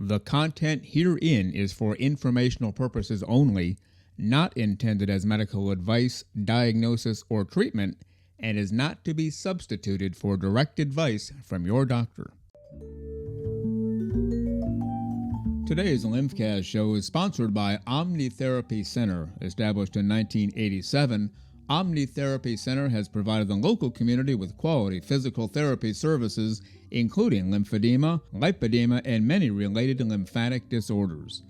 The content herein is for informational purposes only, not intended as medical advice, diagnosis, or treatment, and is not to be substituted for direct advice from your doctor. Today's LymphCast show is sponsored by Omnitherapy Center. Established in 1987, Omnitherapy Center has provided the local community with quality physical therapy services, including lymphedema, lipedema, and many related lymphatic disorders.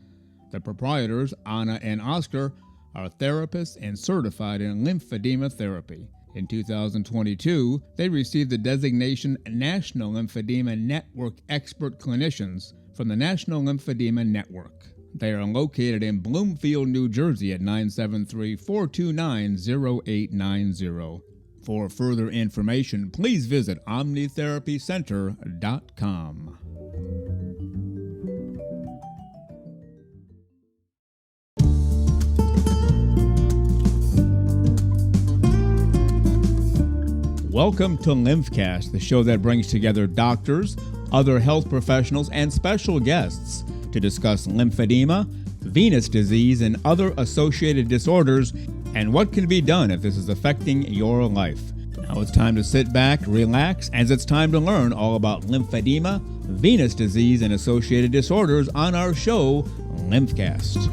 The proprietors, Anna and Oscar, are therapists and certified in lymphedema therapy. In 2022, they received the designation National Lymphedema Network Expert Clinicians from the National Lymphedema Network. They are located in Bloomfield, New Jersey at 973-429-0890. For further information, please visit omnitherapycenter.com. Welcome to LymphCast, the show that brings together doctors, other health professionals, and special guests to discuss lymphedema, venous disease, and other associated disorders, and what can be done if this is affecting your life. Now it's time to sit back, relax, as it's time to learn all about lymphedema, venous disease, and associated disorders on our show, LymphCast.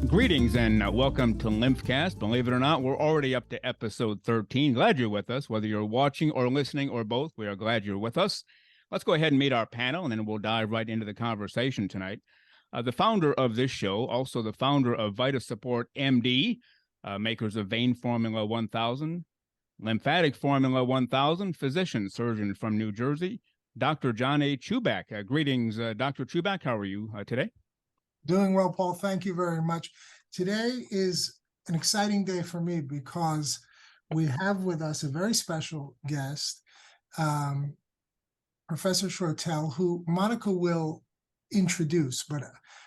Greetings and welcome to LymphCast. Believe it or not, we're already up to episode 13. Glad you're with us. Whether you're watching or listening or both, we are glad you're with us. Let's go ahead and meet our panel, and then we'll dive right into the conversation tonight. The founder of this show, also the founder of VitaSupport MD, makers of Vein Formula 1000, Lymphatic Formula 1000, physician, surgeon from New Jersey, Dr. John A. Chuback. Greetings, Dr. Chuback. How are you today? Doing well, Paul. Thank you very much. Today is an exciting day for me because we have with us a very special guest, Professor Shortell, who Monika will introduce. But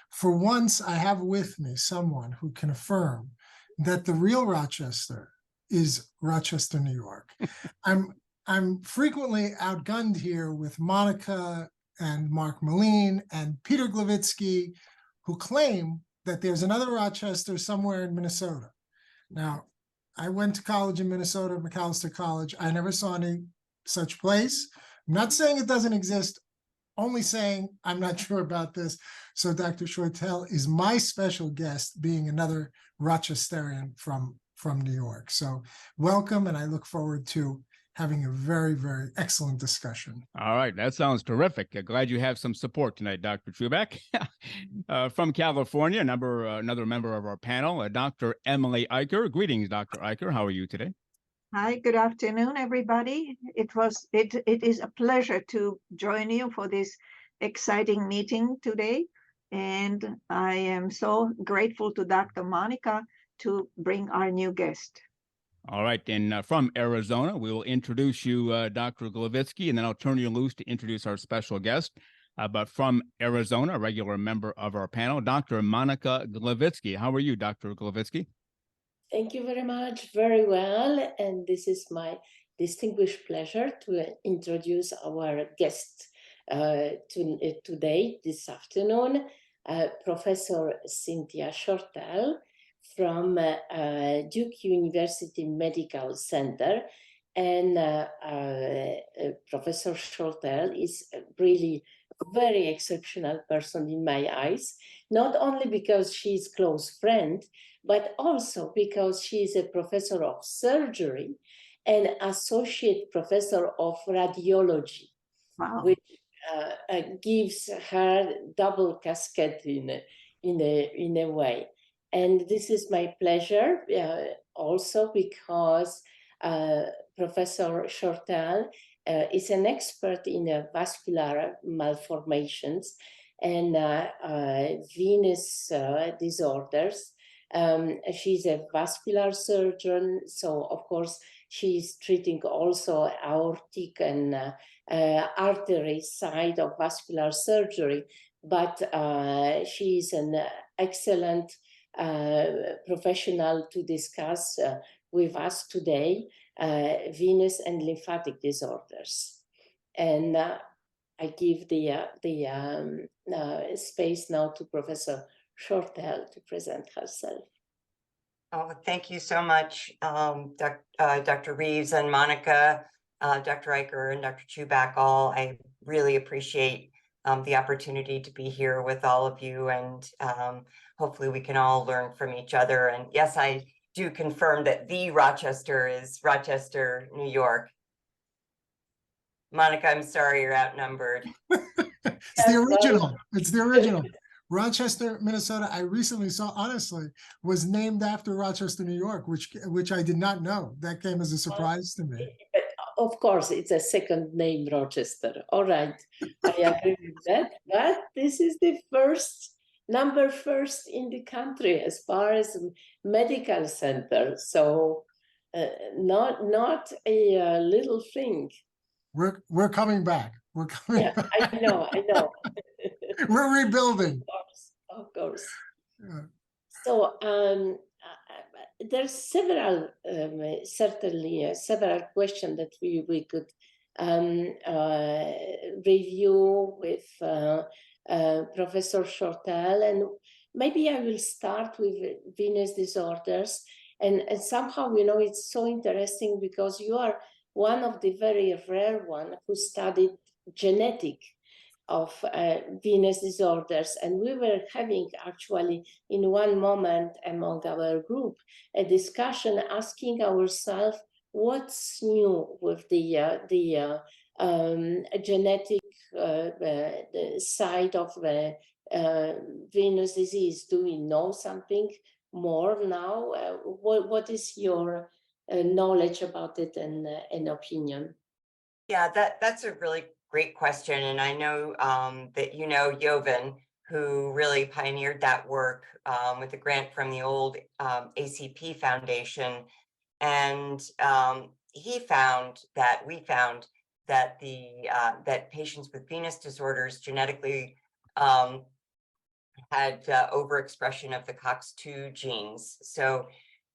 for once, I have with me someone who can affirm that the real Rochester is Rochester, New York. I'm frequently outgunned here with Monika and Mark Melin and Peter Gloviczki, who claim that there's another Rochester somewhere in Minnesota. Now, I went to college in Minnesota, Macalester College. I never saw any such place. I'm not saying it doesn't exist, only saying I'm not sure about this. So Dr. Shortell is my special guest, being another Rochesterian from New York. So welcome, and I look forward to having a very, very excellent discussion. All right, that sounds terrific. Glad you have some support tonight, Dr. Chuback. From California, another member of our panel, Dr. Emily Iker. Greetings, Dr. Iker. How are you today? Hi, good afternoon, everybody. It is a pleasure to join you for this exciting meeting today. And I am so grateful to Dr. Monika to bring our new guest. All right, and from Arizona, we will introduce you, Dr. Gloviczki, and then I'll turn you loose to introduce our special guest. But from Arizona, a regular member of our panel, Dr. Monika Gloviczki. How are you, Dr. Gloviczki? Thank you very much. Very well. And this is my distinguished pleasure to introduce our guest today, this afternoon, Professor Cynthia Shortell, from Duke University Medical Center. And Professor Shortell is really a very exceptional person in my eyes, not only because she's a close friend, but also because she is a professor of surgery and associate professor of radiology, Wow. which gives her double casket in a way. And this is my pleasure also because Professor Shortell is an expert in vascular malformations and venous disorders. She's a vascular surgeon, so of course she's treating also aortic and artery side of vascular surgery, but she's an excellent professional to discuss with us today. venous and lymphatic disorders. And I give the space now to Professor Shortell to present herself. Oh, thank you so much, Dr. Reeves and Monika, Dr. Iker and Dr. Chuback. I really appreciate the opportunity to be here with all of you, and hopefully we can all learn from each other. And yes, I do confirm that the Rochester is Rochester, New York. Monika, I'm sorry you're outnumbered. It's the original. It's the original. Rochester, Minnesota, I recently saw, honestly, was named after Rochester, New York, which I did not know. That came as a surprise to me. Of course, it's a second name, Rochester. All right, I agree with that. But this is the number first in the country as far as medical center. So not a little thing. We're coming back. We're coming. Yeah, back. I know. We're rebuilding. Of course. Yeah. So there's several, certainly several questions that we could review with Professor Shortell, and maybe I will start with venous disorders. And somehow, it's so interesting because you are one of the very rare one who studied genetic of venous disorders. And we were having actually in one moment among our group a discussion asking ourselves what's new with the genetic side of the venous disease. Do we know something more now? What is your knowledge about it and opinion? Yeah, that's a really great question. And I know that you know Jovan, who really pioneered that work with a grant from the old ACP Foundation. And we found that that patients with venous disorders genetically had overexpression of the COX-2 genes. So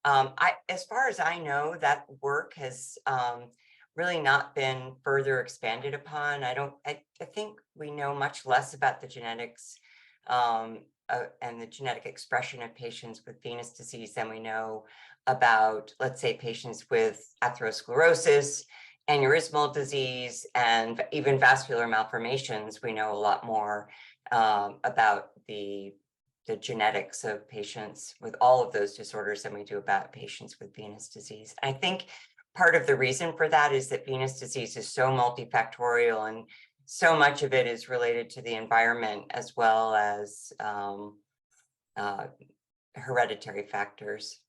as far as I know, that work has really not been further expanded upon. I think we know much less about the genetics and the genetic expression of patients with venous disease than we know about, let's say, patients with atherosclerosis, aneurysmal disease, and even vascular malformations. We know a lot more about the genetics of patients with all of those disorders than we do about patients with venous disease. I think part of the reason for that is that venous disease is so multifactorial, and so much of it is related to the environment as well as hereditary factors.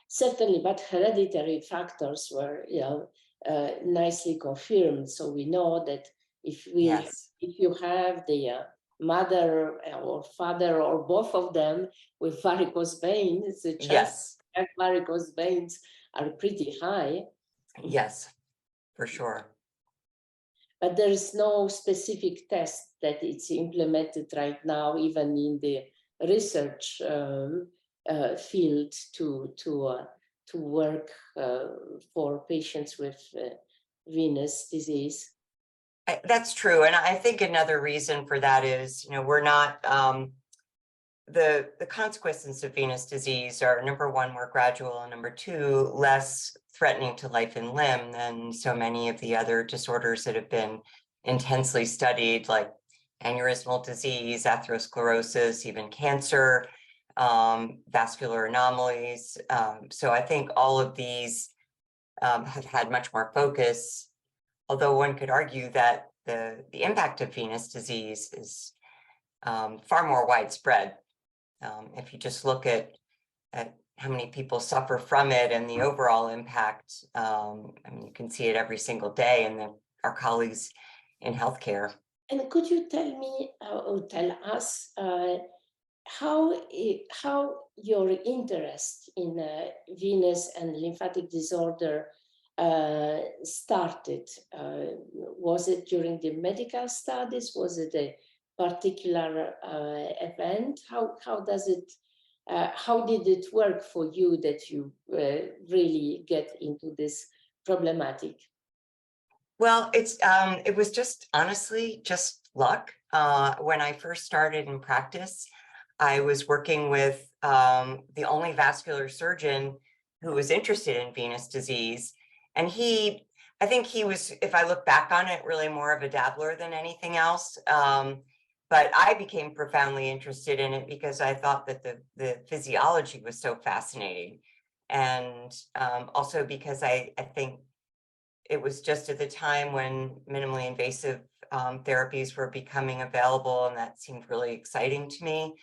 Certainly, but hereditary factors were, nicely confirmed. So we know that if you have the mother or father or both of them with varicose veins, the chance of varicose veins are pretty high. Yes, for sure. But there is no specific test that it's implemented right now, even in the research field to work for patients with venous disease. That's true. And I think another reason for that is, we're not, the consequences of venous disease are, number one, more gradual, and number two, less threatening to life and limb than so many of the other disorders that have been intensely studied, like aneurysmal disease, atherosclerosis, even cancer, vascular anomalies. So I think all of these have had much more focus, although one could argue that the impact of venous disease is far more widespread. If you just look at how many people suffer from it and the overall impact, you can see it every single day in our colleagues in healthcare. And could you tell me or tell us how your interest in venous and lymphatic disorder started? Was it during the medical studies? Was it a particular event? How does it How did it work for you that you really get into this problematic? Well, it was just honestly just luck. When I first started in practice, I was working with the only vascular surgeon who was interested in venous disease. And I think he was, if I look back on it, really more of a dabbler than anything else. But I became profoundly interested in it because I thought that the physiology was so fascinating. And also because I think it was just at the time when minimally invasive therapies were becoming available, and that seemed really exciting to me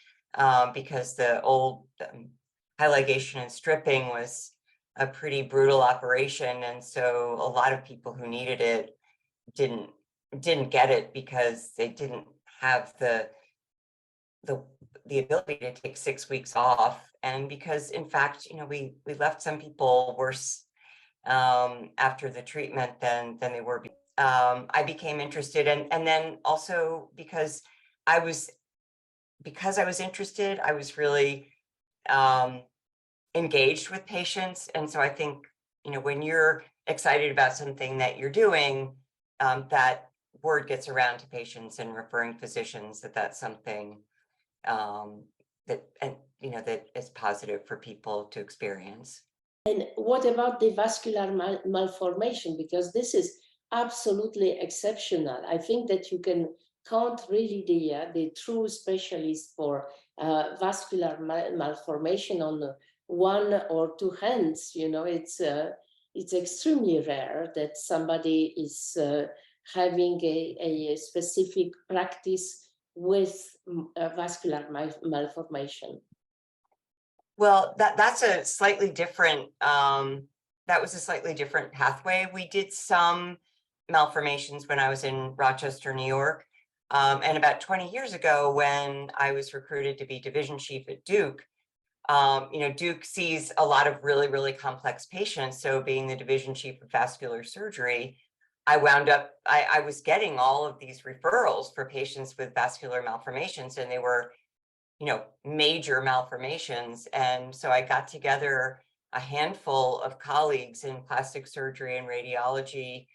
because the old high ligation and stripping was a pretty brutal operation, and so a lot of people who needed it didn't get it because they didn't have the ability to take 6 weeks off, and because in fact, we left some people worse after the treatment than they were. I became interested, and then also because I was interested, I was really engaged with patients. And so I think, when you're excited about something that you're doing, that word gets around to patients and referring physicians that that's something that is positive for people to experience. And what about the vascular malformation? Because this is absolutely exceptional. I think that you can count really the true specialist for vascular malformation on one or two hands. It's extremely rare that somebody is having a specific practice with vascular malformation. Well, that's a slightly different, that was a slightly different pathway. We did some malformations when I was in Rochester, New York. And about 20 years ago, when I was recruited to be division chief at Duke, Duke sees a lot of really, really complex patients. So being the division chief of vascular surgery, I was getting all of these referrals for patients with vascular malformations, and they were major malformations. And so I got together a handful of colleagues in plastic surgery and radiology,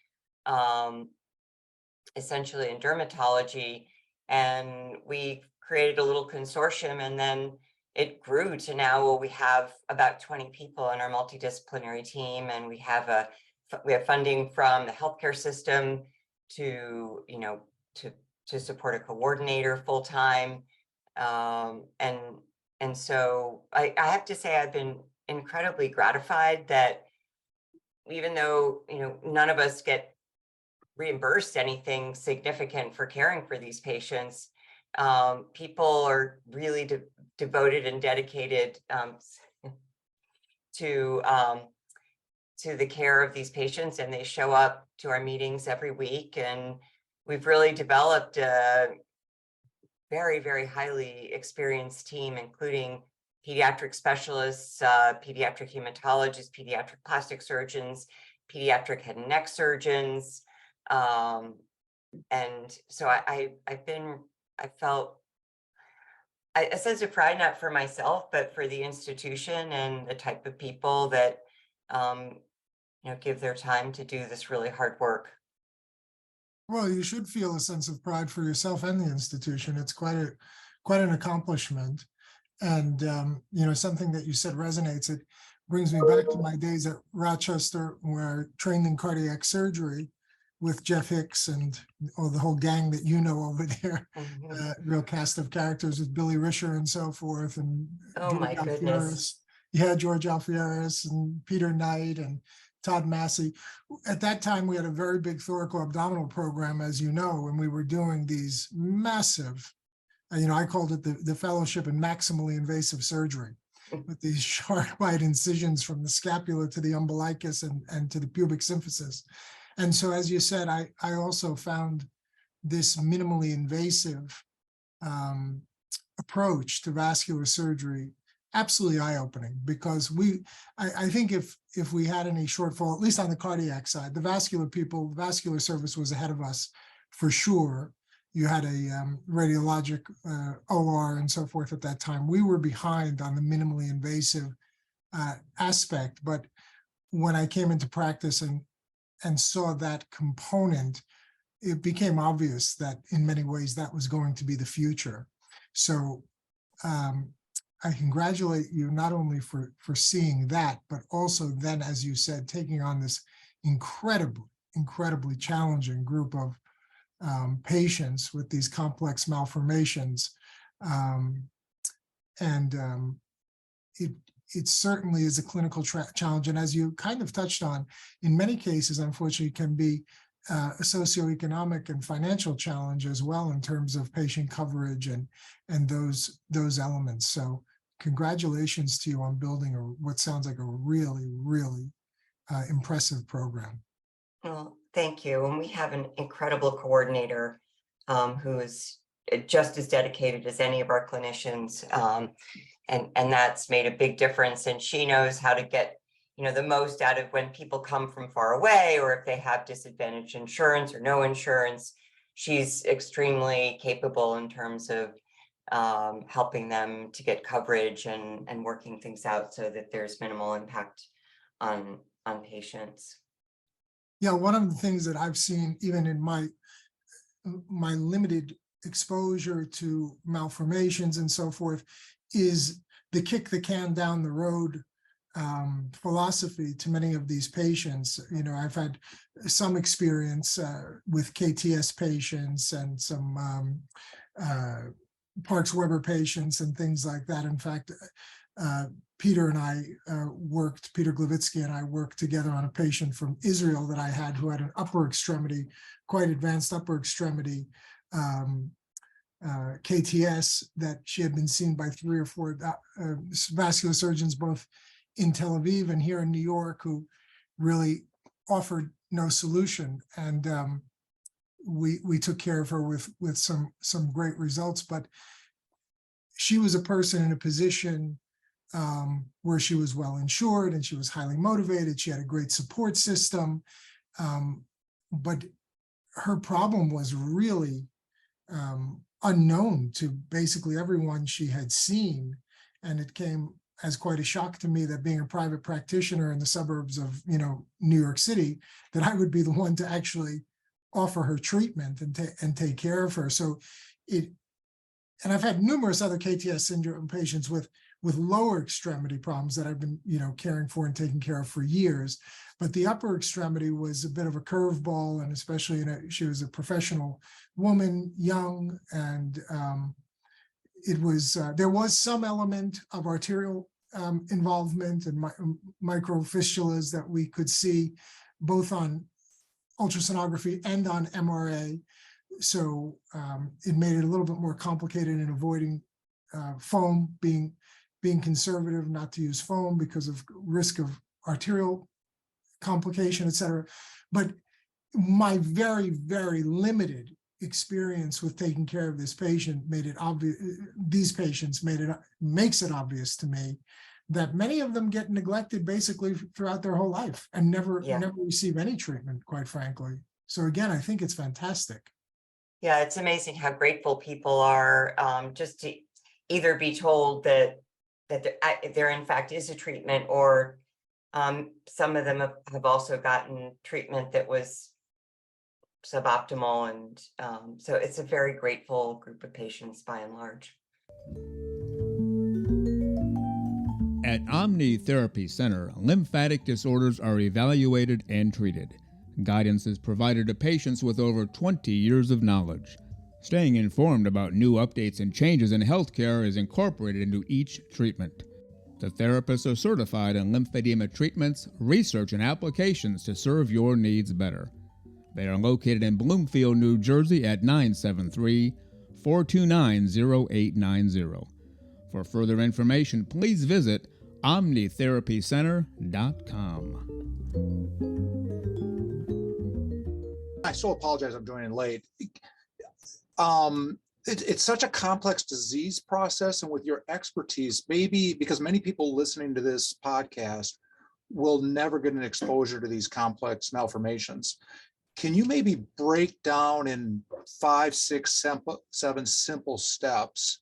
essentially in dermatology, and we created a little consortium, and then it grew to now we have about 20 people on our multidisciplinary team, and we have funding from the healthcare system to support a coordinator full-time. And so I have to say I've been incredibly gratified that even though none of us get reimbursed anything significant for caring for these patients, people are really devoted and dedicated to the care of these patients, and they show up to our meetings every week, and we've really developed a very, very highly experienced team, including pediatric specialists, pediatric hematologists, pediatric plastic surgeons, pediatric head and neck surgeons. And so I felt a sense of pride, not for myself, but for the institution and the type of people that give their time to do this really hard work. Well, you should feel a sense of pride for yourself and the institution. It's quite an accomplishment. And something that you said resonates. It brings me back to my days at Rochester, where I trained in cardiac surgery with Jeff Hicks and the whole gang that over there. Real cast of characters with Billy Risher and so forth, and oh my goodness, George Alfieris and Peter Knight and Todd Massey. At that time, we had a very big thoracoabdominal program, as you know, and we were doing these massive, I called it the fellowship in maximally invasive surgery, with these sharp wide incisions from the scapula to the umbilicus and to the pubic symphysis. And so, as you said, I also found this minimally invasive approach to vascular surgery absolutely eye-opening, because I think if we had any shortfall, at least on the cardiac side, the vascular service was ahead of us for sure. you had a radiologic OR and so forth at that time. We were behind on the minimally invasive aspect, but when I came into practice and saw that component, it became obvious that in many ways that was going to be the future. So I congratulate you not only for seeing that, but also then, as you said, taking on this incredibly challenging group of patients with these complex malformations. It certainly is a clinical challenge. And as you kind of touched on, in many cases, unfortunately, can be a socioeconomic and financial challenge as well in terms of patient coverage and those elements. So congratulations to you on building what sounds like a really impressive program. Well, thank you. And we have an incredible coordinator who is just as dedicated as any of our clinicians. And that's made a big difference. And she knows how to get, the most out of when people come from far away, or if they have disadvantaged insurance or no insurance. She's extremely capable in terms of helping them to get coverage and working things out so that there's minimal impact on patients. Yeah, one of the things that I've seen, even in my limited exposure to malformations and so forth, is the kick the can down the road philosophy to many of these patients. I've had some experience with KTS patients and some Parks-Weber patients and things like that. In fact, Peter Gloviczki and I worked together on a patient from Israel that I had who had an upper extremity, quite advanced upper extremity KTS, that she had been seen by 3 or 4 vascular surgeons, both in Tel Aviv and here in New York, who really offered no solution. And we took care of her with some great results. But she was a person in a position where she was well insured and she was highly motivated. She had a great support system, but her problem was really unknown to basically everyone she had seen. And it came as quite a shock to me that, being a private practitioner in the suburbs of New York City, that I would be the one to actually offer her treatment and take care of her. So and I've had numerous other KTS syndrome patients with lower extremity problems that I've been, caring for and taking care of for years. But the upper extremity was a bit of a curveball, and especially, she was a professional woman, young, and there was some element of arterial involvement and microfistulas that we could see both on ultrasonography and on MRA. So it made it a little bit more complicated in avoiding foam, being conservative not to use foam because of risk of arterial complication, et cetera. But my very, very limited experience with taking care of this patient makes it obvious to me that many of them get neglected basically throughout their whole life and never receive any treatment, quite frankly. So again, I think it's fantastic. Yeah, it's amazing how grateful people are just to either be told that there in fact is a treatment, or some of them have also gotten treatment that was suboptimal. And so it's a very grateful group of patients by and large. At Omni Therapy Center, lymphatic disorders are evaluated and treated. Guidance is provided to patients with over 20 years of knowledge. Staying informed about new updates and changes in healthcare is incorporated into each treatment. The therapists are certified in lymphedema treatments, research, and applications to serve your needs better. They are located in Bloomfield, New Jersey at 973-429-0890. For further information, please visit omnitherapycenter.com. I so apologize, I'm joining late. It's such a complex disease process, and with your expertise, maybe because many people listening to this podcast will never get an exposure to these complex malformations. can you maybe break down in 5, 6, 7 simple steps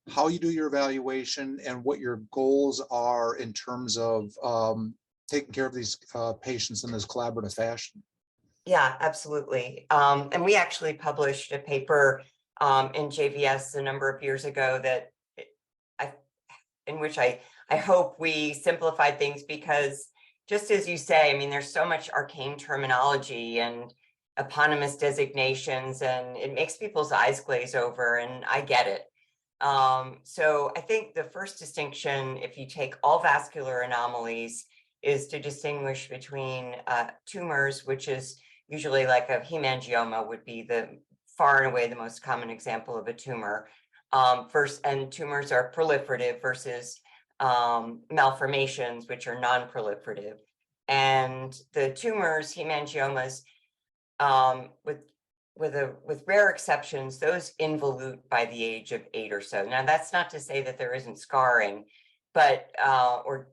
how you do your evaluation and what your goals are in terms of taking care of these patients in this collaborative fashion? Yeah, absolutely. And we actually published a paper in JVS a number of years ago that in which I hope we simplified things, because just as you say, I mean, there's so much arcane terminology and eponymous designations, and it makes people's eyes glaze over, and I get it. So I think the first distinction, if you take all vascular anomalies, is to distinguish between tumors, which is usually like a hemangioma would be the far and away the most common example of a tumor. First, and tumors are proliferative versus malformations, which are non-proliferative. And the tumors, hemangiomas, with rare exceptions, those involute by the age of 8 or so. Now, that's not to say that there isn't scarring, but or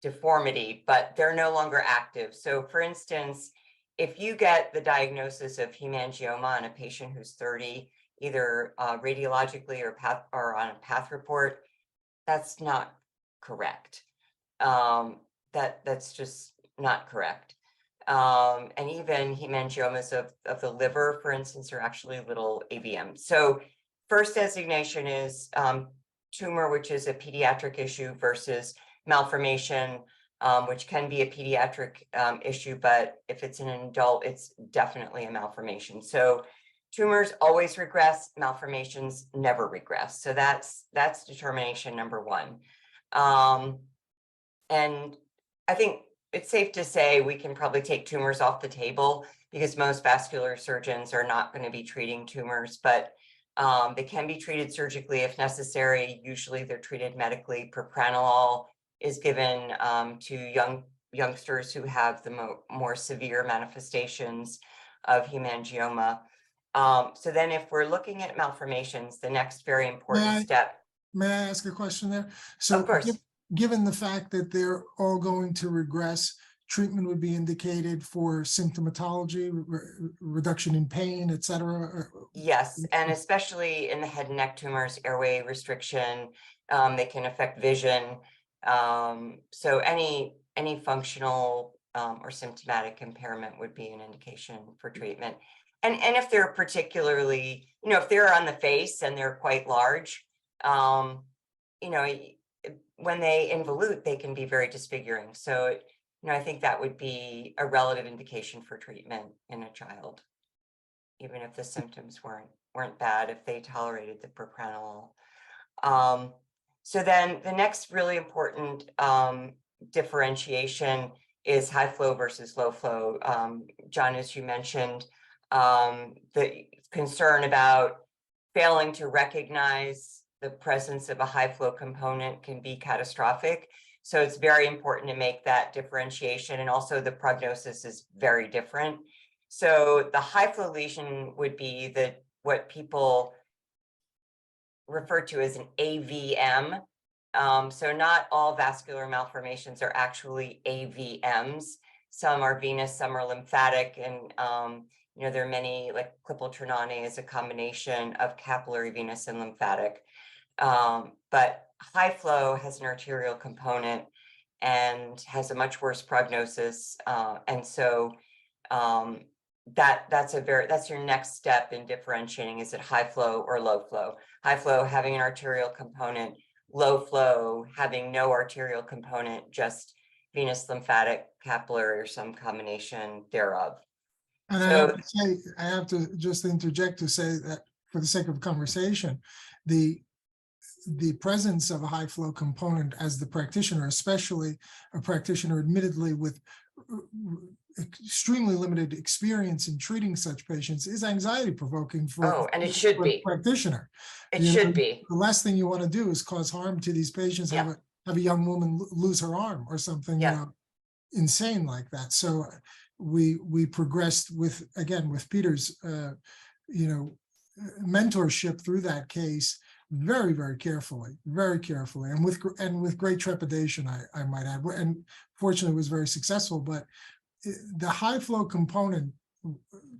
deformity, but they're no longer active. So, for instance, if you get the diagnosis of hemangioma on a patient who's 30, either radiologically or on a path report, that's not correct. That's just not correct. And even hemangiomas of the liver, for instance, are actually little AVM. So first designation is tumor, which is a pediatric issue, versus malformation, which can be a pediatric issue, but if it's in an adult, it's definitely a malformation. So tumors always regress, malformations never regress. So that's determination number one. And I think it's safe to say we can probably take tumors off the table, because most vascular surgeons are not going to be treating tumors, but they can be treated surgically if necessary. Usually they're treated medically. Propranolol is given to youngsters who have the more severe manifestations of hemangioma. So then if we're looking at malformations, the next very important step. May I ask a question there? So of course. Given the fact that they're all going to regress, treatment would be indicated for symptomatology, reduction in pain, et cetera? Yes, and especially in the head and neck tumors, airway restriction, they can affect vision. So any functional or symptomatic impairment would be an indication for treatment. And if they're particularly, if they're on the face and they're quite large, when they involute, they can be very disfiguring. So, I think that would be a relative indication for treatment in a child, even if the symptoms weren't bad, if they tolerated the propranolol. So then the next really important differentiation is high flow versus low flow. John, as you mentioned, the concern about failing to recognize the presence of a high flow component can be catastrophic. So it's very important to make that differentiation. And also the prognosis is very different. So the high flow lesion would be what people refer to as an AVM. So not all vascular malformations are actually AVMs. Some are venous, some are lymphatic, and there are many, like Klippel-Trenaunay is a combination of capillary venous and lymphatic. But high flow has an arterial component and has a much worse prognosis. And so that's your next step in differentiating. Is it high flow or low flow? High flow having an arterial component, low flow having no arterial component, just venous, lymphatic, capillary, or some combination thereof. And so, I have to just interject to say that for the sake of conversation, the presence of a high flow component as the practitioner, especially a practitioner admittedly with extremely limited experience in treating such patients, is anxiety provoking for and it should be practitioner. It should be. The last thing you want to do is cause harm to these patients, have a young woman lose her arm or something insane like that. So we progressed with Peter's mentorship through that case very, very carefully, and with great trepidation, I might add, and fortunately was very successful. But the high flow component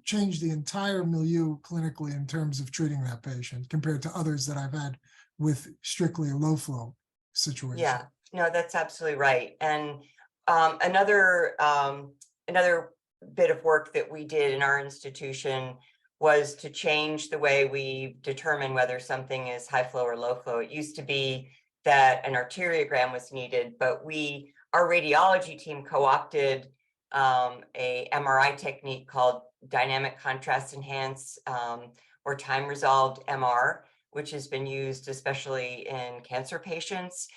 change the entire milieu clinically in terms of treating that patient compared to others that I've had with strictly a low flow situation. Yeah, no, that's absolutely right. And another bit of work that we did in our institution was to change the way we determine whether something is high flow or low flow. It used to be that an arteriogram was needed, but our radiology team co-opted a MRI technique called dynamic contrast enhanced or time resolved MR, which has been used especially in cancer patients,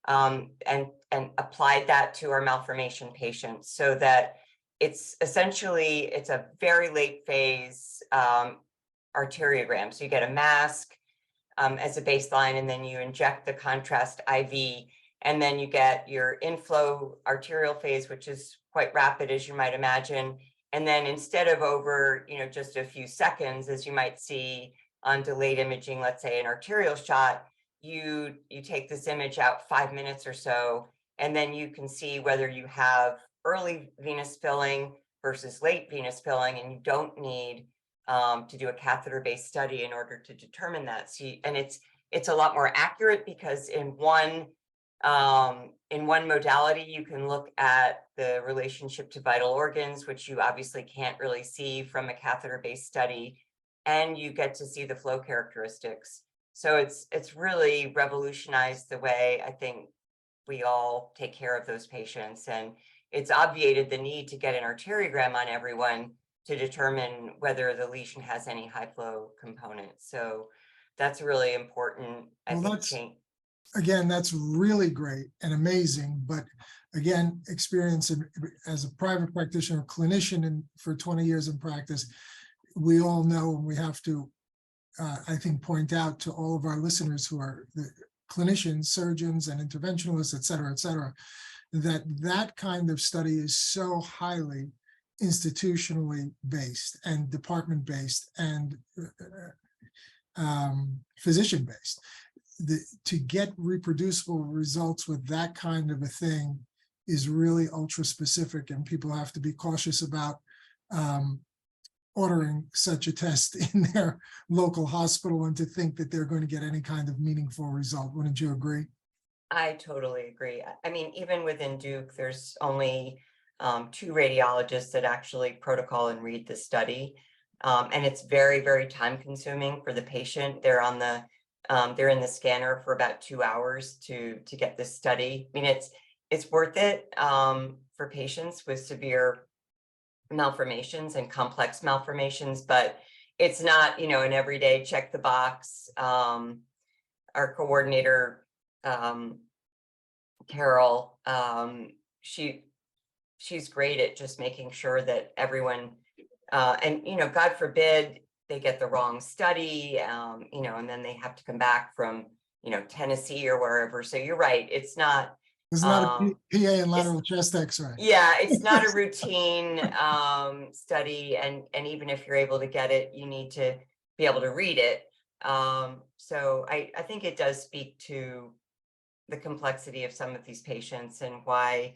and applied that to our malformation patients, so that it's a very late phase arteriogram. So you get a mask as a baseline, and then you inject the contrast IV, and then you get your inflow arterial phase, which is quite rapid, as you might imagine. And then instead of over, just a few seconds, as you might see on delayed imaging, let's say an arterial shot, you take this image out 5 minutes or so, and then you can see whether you have early venous filling versus late venous filling, and you don't need to do a catheter-based study in order to determine that. And it's a lot more accurate, because in one modality, you can look at the relationship to vital organs, which you obviously can't really see from a catheter-based study, and you get to see the flow characteristics. So it's really revolutionized the way I think we all take care of those patients, and it's obviated the need to get an arteriogram on everyone to determine whether the lesion has any high flow component. So that's really important. Again, that's really great and amazing. But again, experience as a private practitioner, clinician, and for 20 years in practice, we all know, and we have to, I think, point out to all of our listeners who are the clinicians, surgeons, and interventionalists, et cetera, that kind of study is so highly institutionally based and department based and physician based. To get reproducible results with that kind of a thing is really ultra specific, and people have to be cautious about ordering such a test in their local hospital and to think that they're going to get any kind of meaningful result. Wouldn't you agree? I totally agree. I mean, even within Duke, there's only 2 radiologists that actually protocol and read the study. And it's very, very time consuming for the patient. They're in the scanner for about 2 hours to get this study. I mean, it's worth it for patients with severe malformations and complex malformations, but it's not, an everyday check the box. Our coordinator, Carol, she's great at just making sure that everyone, and God forbid they get the wrong study, and then they have to come back from, Tennessee or wherever. So you're right. It's not a PA and lateral chest X-ray. Yeah, it's not a routine study, and even if you're able to get it, you need to be able to read it. So I think it does speak to the complexity of some of these patients, and why,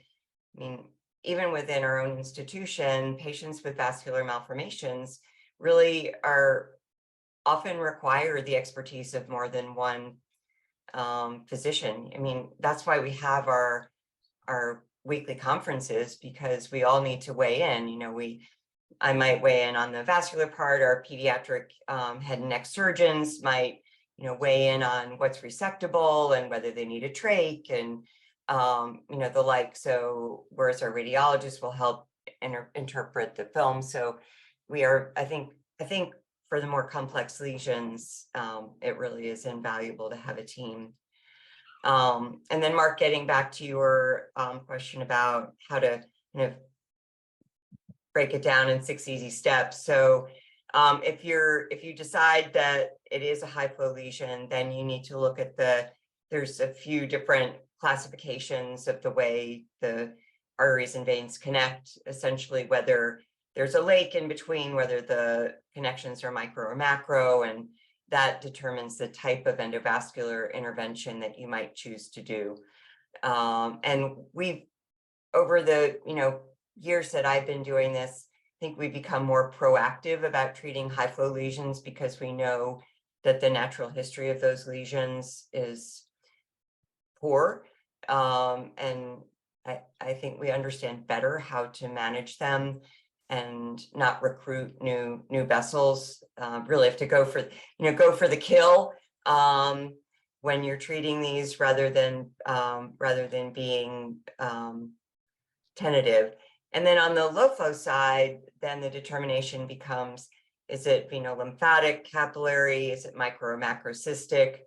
I mean, even within our own institution, patients with vascular malformations really are often require the expertise of more than one physician. I mean, that's why we have our weekly conferences, because we all need to weigh in. I might weigh in on the vascular part. Our pediatric head and neck surgeons might, weigh in on what's resectable and whether they need a trach and, the like. So whereas our radiologists will help interpret the film. So I think for the more complex lesions, it really is invaluable to have a team. And then Mark, getting back to your question about how to break it down in 6 easy steps. So if you decide that it is a high flow lesion, then you need to look at there's a few different classifications of the way the arteries and veins connect, essentially whether there's a lake in between, whether the connections are micro or macro, and that determines the type of endovascular intervention that you might choose to do. And we've, over the years that I've been doing this, think we become more proactive about treating high flow lesions because we know that the natural history of those lesions is poor. And I think we understand better how to manage them and not recruit new vessels. Really have to go for the kill when you're treating these rather than being tentative. And then on the low flow side, then the determination becomes, is it veno-lymphatic capillary? Is it micro or macrocystic?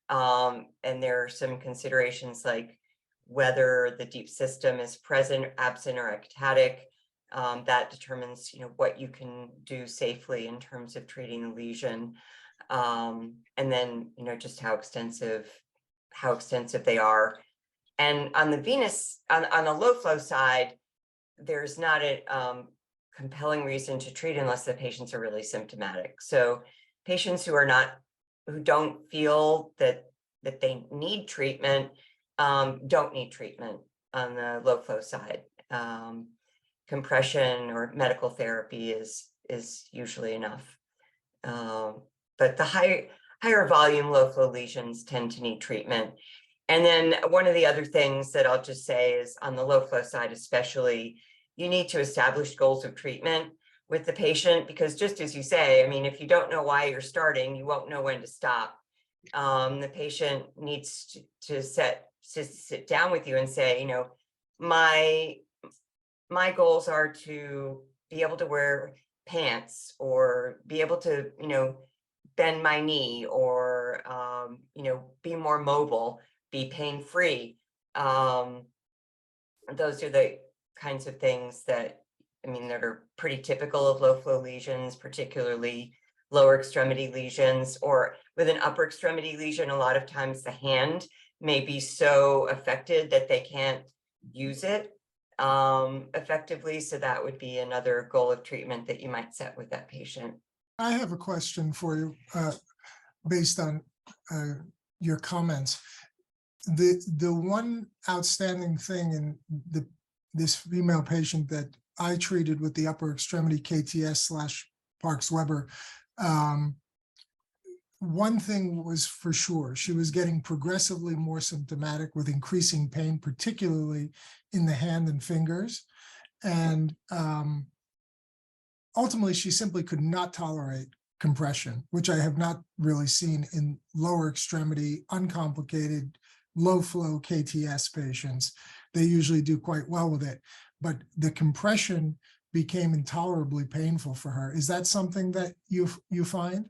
And there are some considerations like whether the deep system is present, absent, or ectatic. That determines, what you can do safely in terms of treating the lesion. And then, just how extensive they are. And on the venous, on the low flow side, there's not a compelling reason to treat unless the patients are really symptomatic. So patients who don't feel that they need treatment, don't need treatment on the low flow side. Compression or medical therapy is usually enough. But the higher volume low flow lesions tend to need treatment. And then one of the other things that I'll just say is on the low flow side, especially, you need to establish goals of treatment with the patient, because just as you say, I mean, if you don't know why you're starting, you won't know when to stop. The patient needs to sit down with you and say, my goals are to be able to wear pants, or be able to, bend my knee, or, be more mobile, be pain-free. Those are the kinds of things that are pretty typical of low flow lesions, particularly lower extremity lesions. Or with an upper extremity lesion, a lot of times the hand may be so affected that they can't use it effectively. So that would be another goal of treatment that you might set with that patient. I have a question for you based on your comments. The one outstanding thing in this female patient that I treated with the upper extremity KTS/Parks-Weber, one thing was for sure, she was getting progressively more symptomatic with increasing pain, particularly in the hand and fingers. And ultimately, she simply could not tolerate compression, which I have not really seen in lower extremity, uncomplicated, low flow KTS patients. They usually do quite well with it, but the compression became intolerably painful for her. Is that something that you find?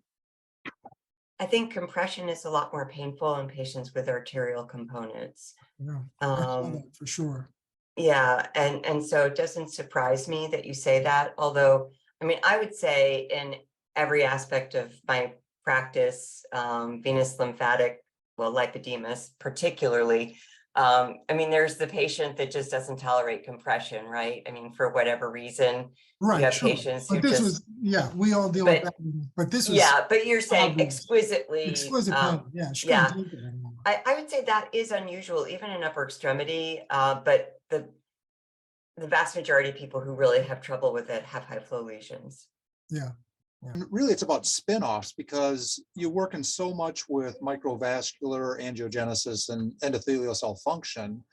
I think compression is a lot more painful in patients with arterial components. Yeah, I saw that for sure. Yeah, and so it doesn't surprise me that you say that, although, I would say in every aspect of my practice, venous lymphatic, lymphedemas particularly, there's the patient that just doesn't tolerate compression, right? For whatever reason, right, you have sure. patients but who this just, was, we all deal with that. But this was, yeah, but you're saying obvious. exquisite pain. Yeah, she yeah. couldn't take it anymore. I would say that is unusual, even in upper extremity, but the vast majority of people who really have trouble with it have high flow lesions. Yeah. And really, it's about spin-offs, because you're working so much with microvascular angiogenesis and endothelial cell function.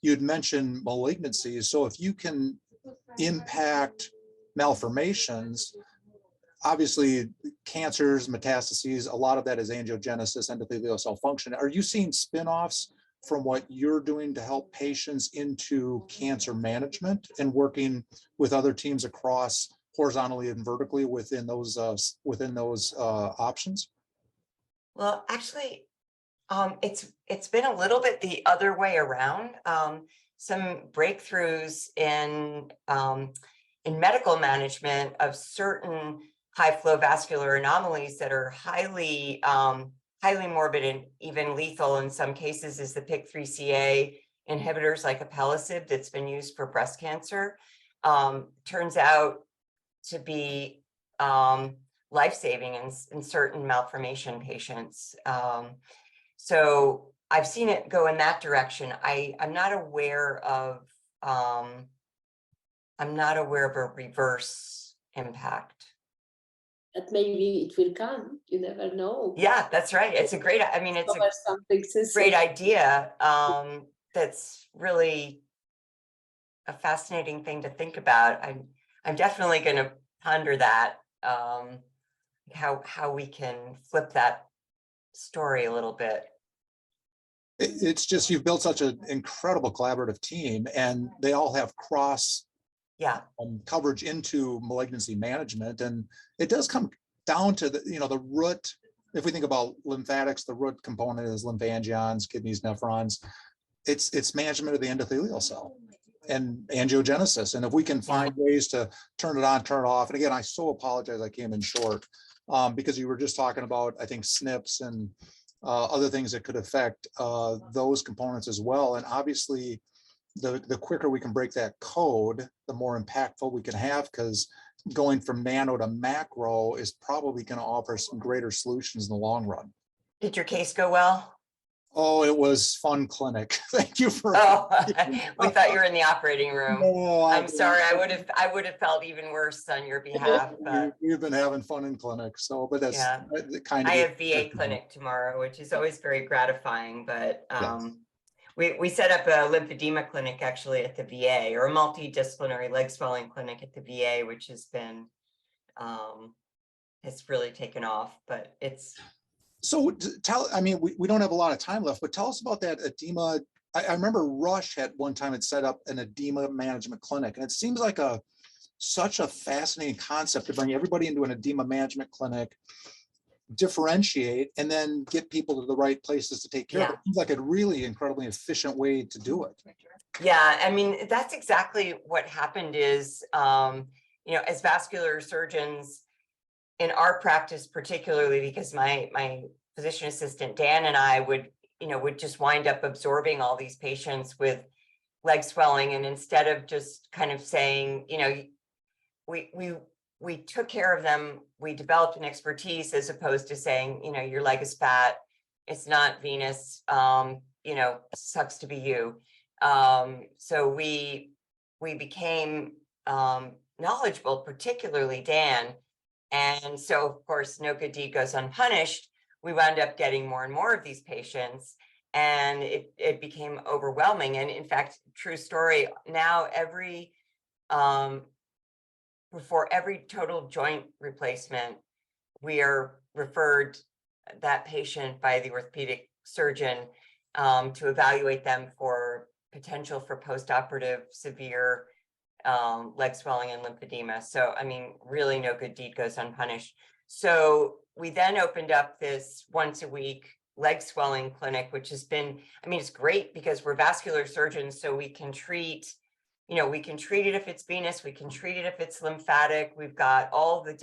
You'd mentioned malignancies. So if you can impact malformations, obviously cancers, metastases, a lot of that is angiogenesis, endothelial cell function. Are you seeing spin-offs from what you're doing to help patients into cancer management and working with other teams across horizontally and vertically within those options? Well, actually, it's been a little bit the other way around. Some breakthroughs in medical management of certain high flow vascular anomalies that are highly morbid and even lethal in some cases is the PIK3CA inhibitors like alpelisib that's been used for breast cancer. Turns out to be life-saving in certain malformation patients. So I've seen it go in that direction. I'm not aware of a reverse impact. But maybe it will come. You never know. Yeah, that's right. It's a great, I mean, it's a Something great idea. That's really a fascinating thing to think about. I'm definitely going to ponder that, how we can flip that story a little bit. It's just, you've built such an incredible collaborative team, and they all have cross Yeah, coverage into malignancy management. And it does come down to the, the root. If we think about lymphatics, the root component is lymphangions, kidneys, nephrons. It's management of the endothelial cell and angiogenesis. And if we can find ways to turn it on, turn it off. And again, I so apologize, I came in short, because you were just talking about, I think, SNPs and other things that could affect those components as well. And obviously, the quicker we can break that code, the more impactful we can have, because going from nano to macro is probably going to offer some greater solutions in the long run. did your case go well? Oh, it was fun clinic. Thank you for. Oh, we thought you were in the operating room. No, I'm sorry. I would have felt even worse on your behalf. But we've been having fun in clinic. So, but that's the kind of. I have VA clinic tomorrow, which is always very gratifying. But we set up a lymphedema clinic actually at the VA, or a multidisciplinary leg swelling clinic at the VA, which has been it's really taken off. But it's. So I mean, we don't have a lot of time left, but tell us about that edema. I remember Rush at one time had set up an edema management clinic, and it seems like such a fascinating concept to bring everybody into an edema management clinic, differentiate, and then get people to the right places to take care of it. It seems like a really incredibly efficient way to do it. Yeah, I mean, that's exactly what happened is, as vascular surgeons, in our practice, particularly because my physician assistant, Dan, and I would just wind up absorbing all these patients with leg swelling. And instead of just kind of saying, we took care of them, we developed an expertise, as opposed to saying, your leg is fat, it's not venous, sucks to be you. So we became knowledgeable, particularly Dan. And so, of course, no good deed goes unpunished. We wound up getting more and more of these patients, and it became overwhelming. And in fact, true story, now before every total joint replacement, we are referred that patient by the orthopedic surgeon to evaluate them for potential for postoperative severe leg swelling and lymphedema. So, I mean, really no good deed goes unpunished. So we then opened up this once a week leg swelling clinic, which has been, I mean, it's great because we're vascular surgeons, so we can treat, we can treat it if it's venous, we can treat it if it's lymphatic. We've got we've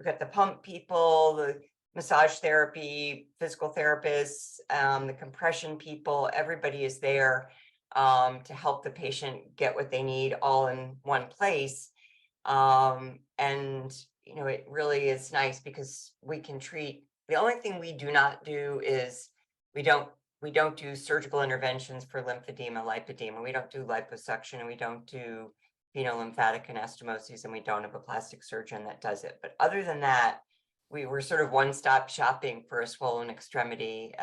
got the pump people, the massage therapy, physical therapists, the compression people, everybody is there to help the patient get what they need all in one place. And, it really is nice because we can treat, the only thing we do not do is we don't do surgical interventions for lymphedema, lipedema. We don't do liposuction, and we don't do lymphatic anastomoses, and we don't have a plastic surgeon that does it. But other than that, we were sort of one-stop shopping for a swollen extremity.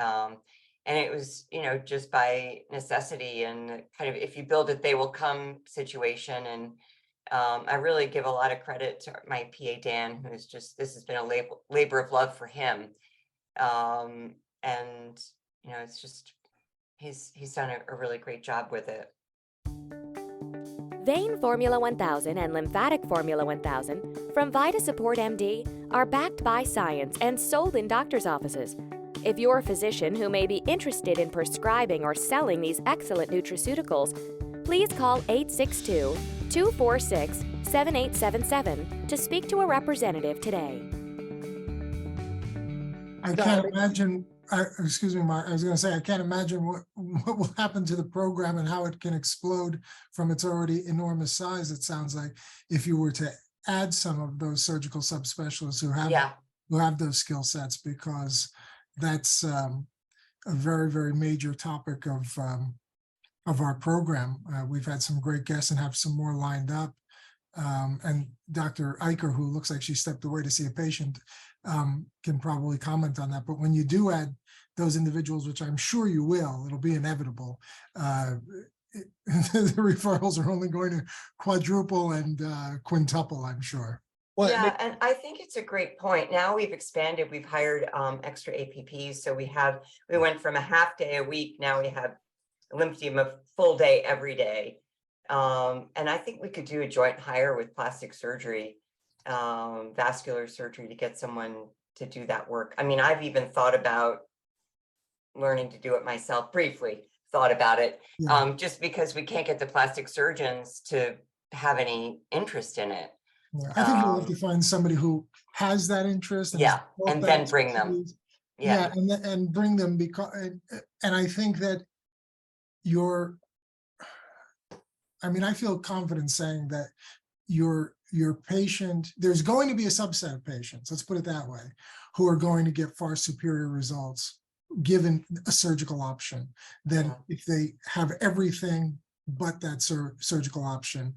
And it was, just by necessity and kind of, if you build it, they will come situation. And I really give a lot of credit to my PA, Dan, who's just, this has been a labor of love for him. And, it's just, he's done a really great job with it. Vein Formula 1000 and Lymphatic Formula 1000 from Vita Support MD are backed by science and sold in doctors' offices. If you're a physician who may be interested in prescribing or selling these excellent nutraceuticals, please call 862-246-7877 to speak to a representative today. I can't imagine, excuse me, Mark, I was going to say, I can't imagine what will happen to the program and how it can explode from its already enormous size, it sounds like, if you were to add some of those surgical subspecialists who have those skill sets, because that's a very, very major topic of our program. We've had some great guests and have some more lined up. And Dr. Iker, who looks like she stepped away to see a patient, can probably comment on that. But when you do add those individuals, which I'm sure you will, it'll be inevitable, the referrals are only going to quadruple and quintuple, I'm sure. Well, Yeah, and I think it's a great point. Now we've expanded, we've hired extra APPs. So we went from a half day a week. Now we have lymphedema full day every day. And I think we could do a joint hire with plastic surgery, vascular surgery, to get someone to do that work. I mean, I've even thought about learning to do it myself, briefly thought about it, just because we can't get the plastic surgeons to have any interest in it. Yeah, I think you'll have to find somebody who has that interest. And Yeah, and then bring them. Yeah, and bring them, because, and I think that I feel confident saying that your patient, there's going to be a subset of patients, let's put it that way, who are going to get far superior results given a surgical option than if they have everything but that surgical option.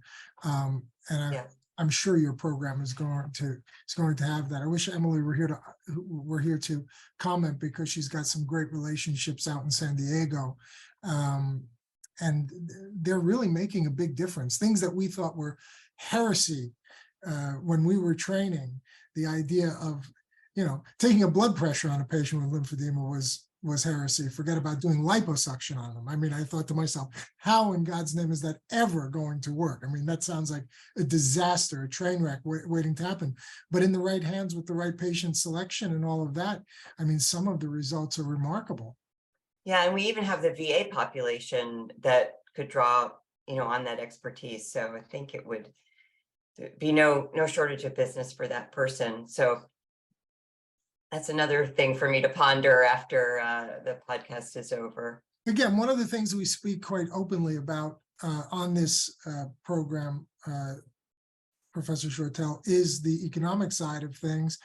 I'm sure your program is going to have that. I wish Emily were here to comment, because she's got some great relationships out in San Diego. And they're really making a big difference. Things that we thought were heresy when we were training, the idea of, taking a blood pressure on a patient with lymphedema was heresy. Forget about doing liposuction on them. I mean, I thought to myself, how in God's name is that ever going to work? I mean, that sounds like a disaster, a train wreck waiting to happen. But in the right hands with the right patient selection and all of that, I mean, some of the results are remarkable. Yeah, and we even have the VA population that could draw, on that expertise. So I think it would be no shortage of business for that person. So that's another thing for me to ponder after the podcast is over. Again, one of the things we speak quite openly about on this program, Professor Shortell, is the economic side of things.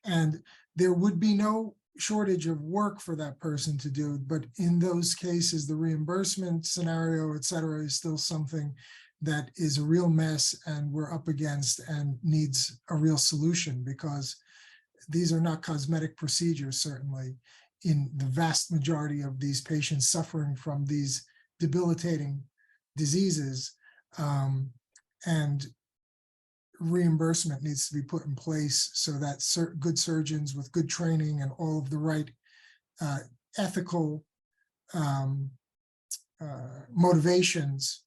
And there would be no shortage of work for that person to do, but in those cases, the reimbursement scenario, et cetera, is still something that is a real mess, and we're up against and needs a real solution, because these are not cosmetic procedures, certainly, in the vast majority of these patients suffering from these debilitating diseases. And reimbursement needs to be put in place so that good surgeons with good training and all of the right ethical motivations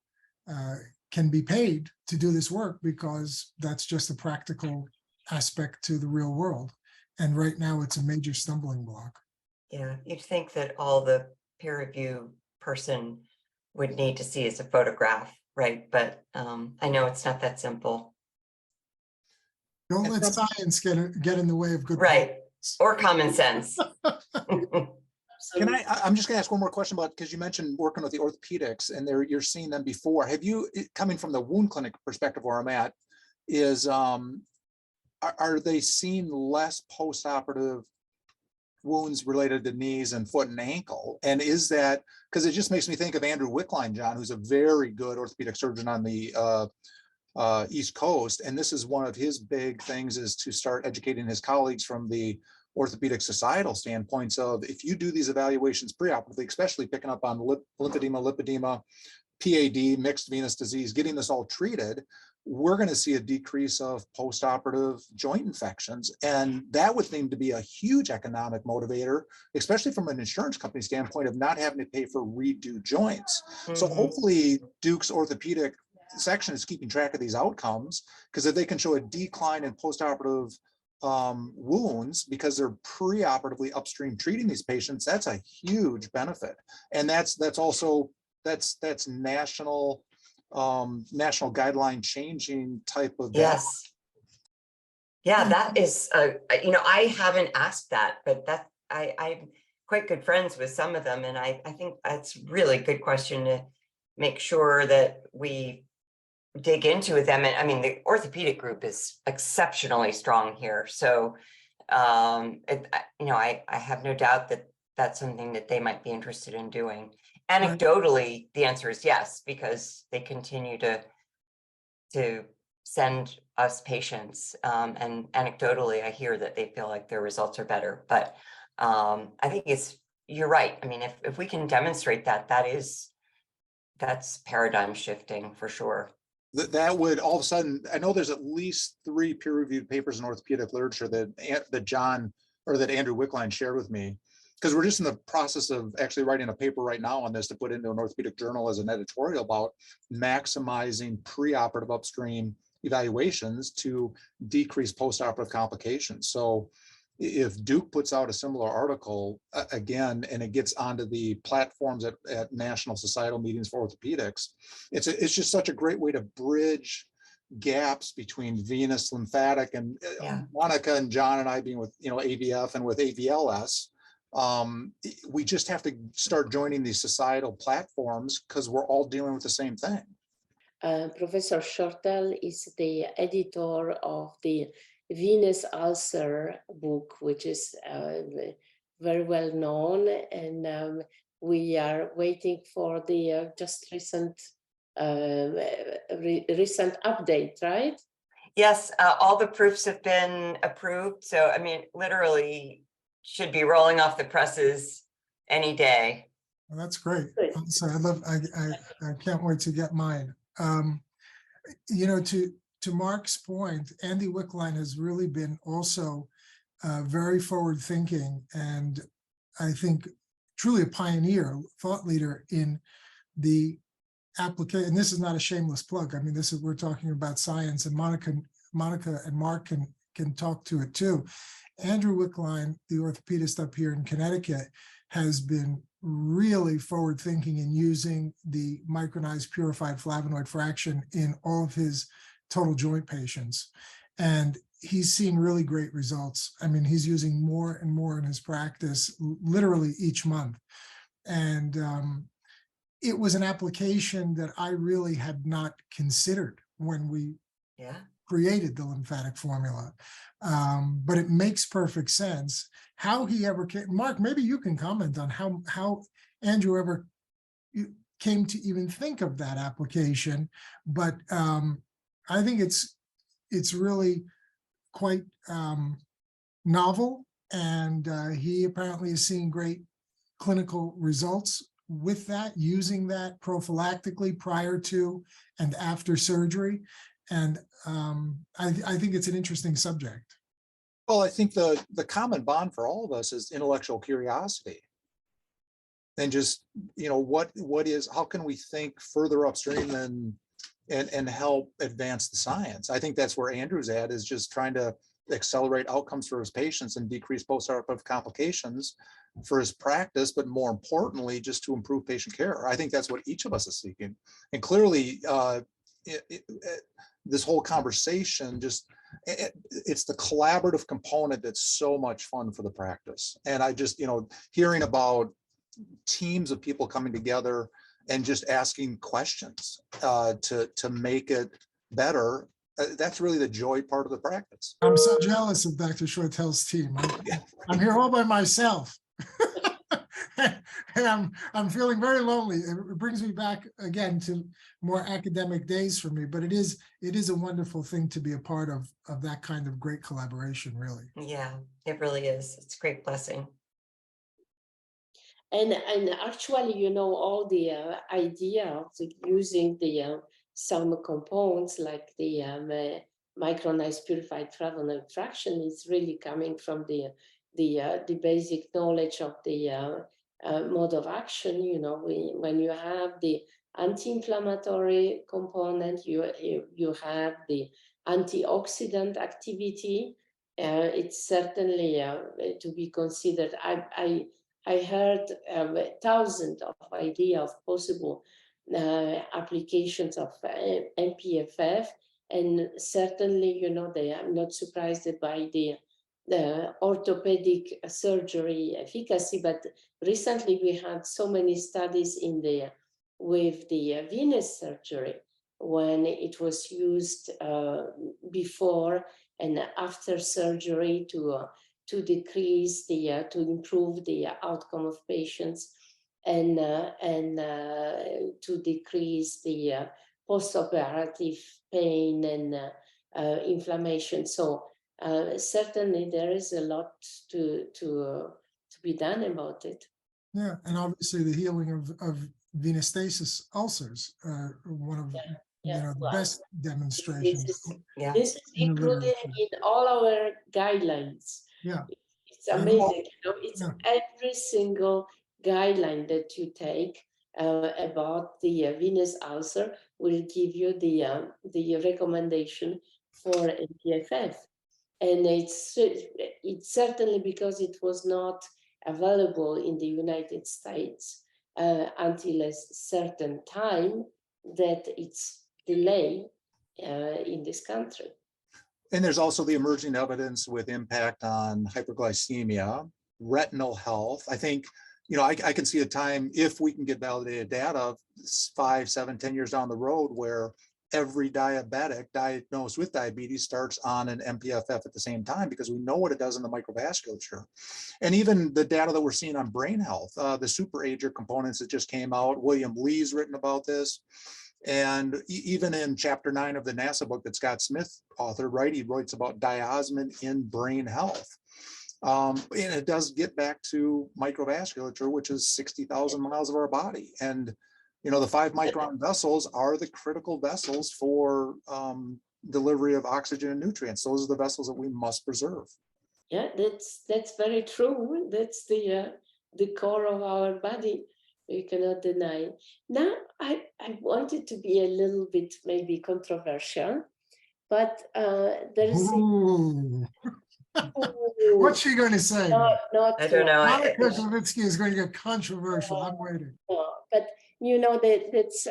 can be paid to do this work, because that's just a practical aspect to the real world. And right now it's a major stumbling block. Yeah, you'd think that all the peer review person would need to see is a photograph, right? But I know it's not that simple. Don't let science get in the way of good right practice. Or common sense. I'm just gonna ask one more question about, because you mentioned working with the orthopedics, and you're seeing them before. Have you, coming from the wound clinic perspective where I'm at, is are they seeing less post-operative wounds related to knees and foot and ankle? And is that, because it just makes me think of Andrew Wickline, John, who's a very good orthopedic surgeon on the East Coast. And this is one of his big things, is to start educating his colleagues from the orthopedic societal standpoints of, if you do these evaluations preoperatively, especially picking up on lymphedema, lipedema, PAD, mixed venous disease, getting this all treated, we're going to see a decrease of post-operative joint infections. And that would seem to be a huge economic motivator, especially from an insurance company standpoint, of not having to pay for redo joints. So hopefully Duke's orthopedic section is keeping track of these outcomes, because if they can show a decline in post-operative wounds because they're preoperatively upstream treating these patients, that's a huge benefit. And that's also national guideline changing type of yes. Yeah, that is I haven't asked that, but that I'm quite good friends with some of them, and I think that's really good question to make sure that we dig into with them. And I mean, the orthopedic group is exceptionally strong here, so I have no doubt that that's something that they might be interested in doing. Anecdotally, the answer is yes, because they continue to send us patients. And anecdotally, I hear that they feel like their results are better. But I think you're right. I mean, if we can demonstrate that, that's paradigm shifting for sure. That would all of a sudden, I know there's at least 3 peer-reviewed papers in orthopedic literature that Andrew Wickline shared with me, because we're just in the process of actually writing a paper right now on this to put into an orthopedic journal as an editorial about maximizing preoperative upstream evaluations to decrease postoperative complications. So if Duke puts out a similar article again, and it gets onto the platforms at national societal meetings for orthopedics, it's just such a great way to bridge gaps between venous lymphatic and Monika and John and I being with AVF and with AVLS. We just have to start joining these societal platforms because we're all dealing with the same thing. Professor Shortell is the editor of the venous ulcer book, which is very well known, and we are waiting for the just recent update, right? Yes, all the proofs have been approved. So, I mean, literally should be rolling off the presses any day. Well, that's great. So I can't wait to get mine. To Mark's point, Andy Wickline has really been also very forward thinking, and I think truly a pioneer, thought leader in the application. And this is not a shameless plug. I mean, we're talking about science, and Monika and Mark can talk to it too. Andrew Wickline, the orthopedist up here in Connecticut, has been really forward thinking in using the micronized purified flavonoid fraction in all of his total joint patients. And he's seen really great results. I mean, he's using more and more in his practice, literally each month. And it was an application that I really had not considered when we created the lymphatic formula. But it makes perfect sense. How he ever came, Mark, maybe you can comment on how Andrew ever came to even think of that application. But I think it's really quite novel, and he apparently is seeing great clinical results with that, using that prophylactically prior to and after surgery. And I think it's an interesting subject. Well, I think the common bond for all of us is intellectual curiosity. And just, how can we think further upstream and help advance the science? I think that's where Andrew's at, is just trying to accelerate outcomes for his patients and decrease postoperative complications for his practice, but more importantly, just to improve patient care. I think that's what each of us is seeking. And clearly, this whole conversation, it's the collaborative component that's so much fun for the practice. And I just, hearing about teams of people coming together and just asking questions to make it better, that's really the joy part of the practice. I'm so jealous of Dr. Shortell's team. I'm here all by myself. And I'm feeling very lonely. It brings me back again to more academic days for me, but it is a wonderful thing to be a part of that kind of great collaboration, really. Yeah, it really is. It's a great blessing. And actually, all the idea of using the some compounds like the micronized purified flavonoid fraction is really coming from the basic knowledge of the mode of action. When you have the anti-inflammatory component, you have the antioxidant activity. It's certainly to be considered. I heard thousands of ideas of possible applications of MPFF, and certainly, I'm not surprised by the orthopedic surgery efficacy, but recently we had so many studies with the venous surgery when it was used before and after surgery to decrease to improve the outcome of patients and to decrease the post-operative pain and inflammation. So certainly there is a lot to be done about it. Yeah, and obviously the healing of venous ulcers, one of the best demonstrations. This is included in all our guidelines. Yeah, it's amazing. It's every single guideline that you take about the venous ulcer will give you the recommendation for MPFF, and it's certainly because it was not available in the United States until a certain time that it's delayed in this country. And there's also the emerging evidence with impact on hyperglycemia, retinal health. I think, I can see a time, if we can get validated data 5, 7, 10 years down the road, where every diabetic diagnosed with diabetes starts on an MPFF at the same time, because we know what it does in the microvasculature. And even the data that we're seeing on brain health, the super ager components that just came out, William Lee's written about this. And even in chapter 9 of the NASA book that Scott Smith authored, right, he writes about diosmin in brain health. And it does get back to microvasculature, which is 60,000 miles of our body. And, the 5 micron vessels are the critical vessels for delivery of oxygen and nutrients. Those are the vessels that we must preserve. Yeah, that's very true. That's the core of our body. You cannot deny. Now, I wanted to be a little bit maybe controversial, but there is. What's she going to say? Not I don't know. Monika Gloviczki is going to get controversial. I'm waiting. But that's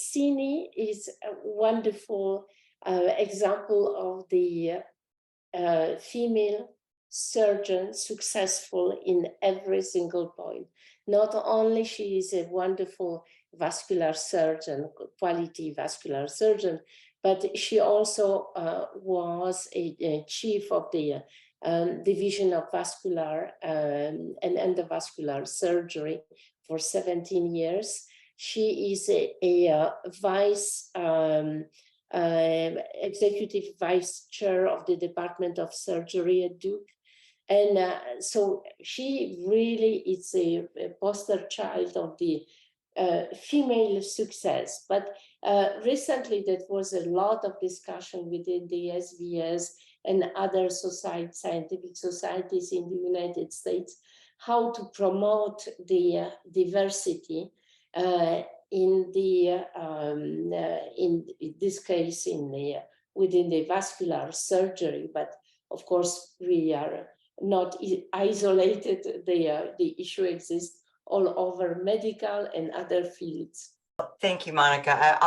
Cine is a wonderful example of the female surgeon successful in every single point. Not only she is a wonderful vascular surgeon, quality vascular surgeon, but she also was a chief of the division of vascular and endovascular surgery for 17 years. She is a vice executive vice chair of the Department of Surgery at Duke. And so she really is a poster child of the female success. But recently there was a lot of discussion within the SVS and other scientific societies in the United States, how to promote the diversity in this case within the vascular surgery. But of course we are not isolated. The issue exists all over medical and other fields. Thank you, Monika.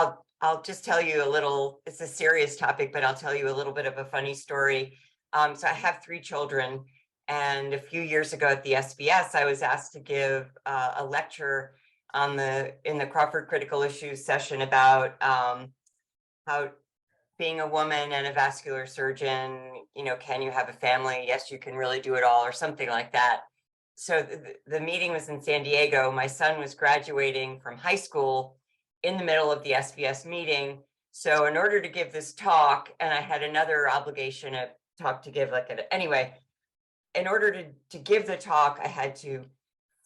I'll just tell you a little, it's a serious topic, but I'll tell you a little bit of a funny story. So I have 3 children, and a few years ago at the SBS, I was asked to give a lecture in the Crawford Critical Issues session about how being a woman and a vascular surgeon, can you have a family? Yes, you can really do it all, or something like that. So the meeting was in San Diego. My son was graduating from high school in the middle of the SBS meeting. So in order to give this talk, and I had another obligation, a talk to give, anyway, in order to give the talk, I had to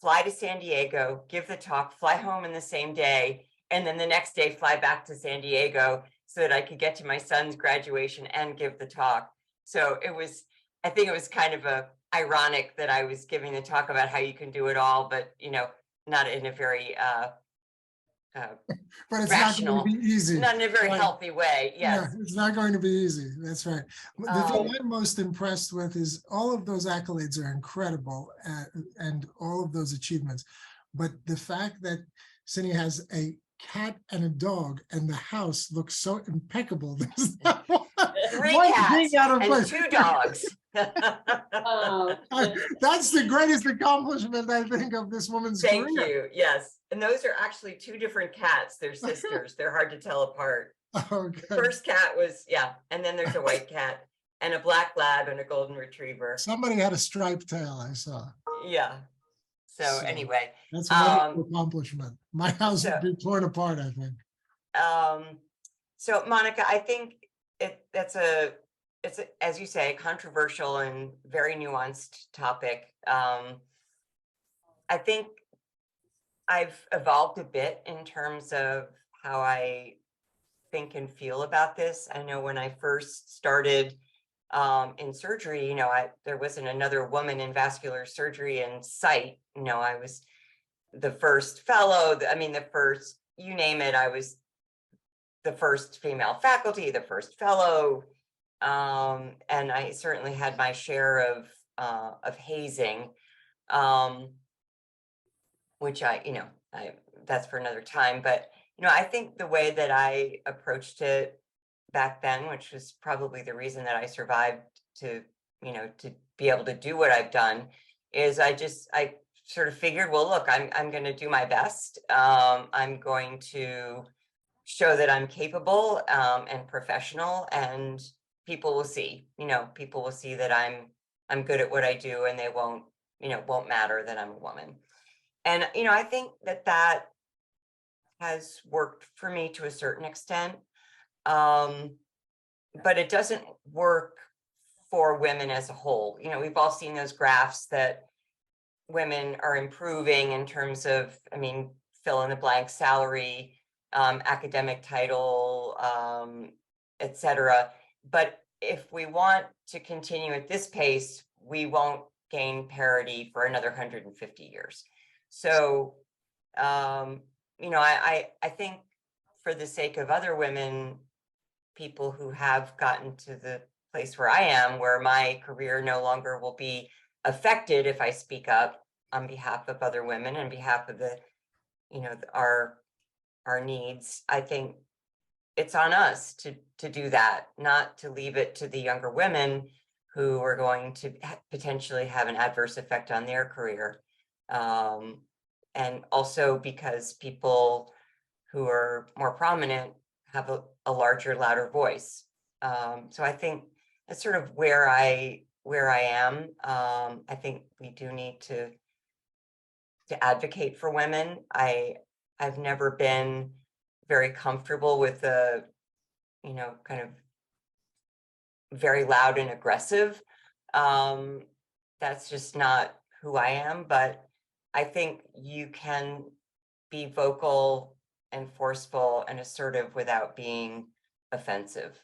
fly to San Diego, give the talk, fly home in the same day, and then the next day fly back to San Diego so that I could get to my son's graduation and give the talk. So I think it was kind of ironic that I was giving the talk about how you can do it all, but not in a very but it's rational, not going to be easy. Not in a very healthy way. Yes. Yeah, it's not going to be easy. That's right. The thing I'm most impressed with is all of those accolades are incredible and all of those achievements. But the fact that Cine has a cat and a dog and the house looks so impeccable. 3 cats and 2 dogs. That's the greatest accomplishment, I think, of this woman's career. Thank you. Yes. And those are actually 2 different cats. They're sisters. They're hard to tell apart. Okay. First cat was, and then there's a white cat and a black lab and a golden retriever. Somebody had a striped tail, I saw. Yeah. So anyway. That's a wonderful accomplishment. My house would be torn apart, I think. So Monika, I think it's as you say, controversial and very nuanced topic. I think I've evolved a bit in terms of how I think and feel about this. I know when I first started in surgery, you know, there wasn't another woman in vascular surgery in sight. You know, I was the first fellow, the first, you name it, I was the first female faculty, the first fellow. And I certainly had my share of hazing, which that's for another time. But, you know, I think the way that I approached it back then, which was probably the reason that I survived to be able to do what I've done, is I sort of figured, well, look, I'm going to do my best. I'm going to show that I'm capable and professional, and people will see, people will see that I'm good at what I do, and they won't matter that I'm a woman. And, I think that has worked for me to a certain extent. But it doesn't work for women as a whole. We've all seen those graphs that women are improving in terms of, fill in the blank, salary, academic title, et cetera. But if we want to continue at this pace, we won't gain parity for another 150 years. So, I think for the sake of other women, people who have gotten to the place where I am, where my career no longer will be affected if I speak up on behalf of other women and behalf of our needs, I think it's on us to do that, not to leave it to the younger women who are going to potentially have an adverse effect on their career. And also because people who are more prominent have a larger, louder voice. So I think that's sort of where I am. I think we do need to advocate for women. I've never been very comfortable with the, kind of very loud and aggressive. That's just not who I am, but I think you can be vocal and forceful and assertive without being offensive.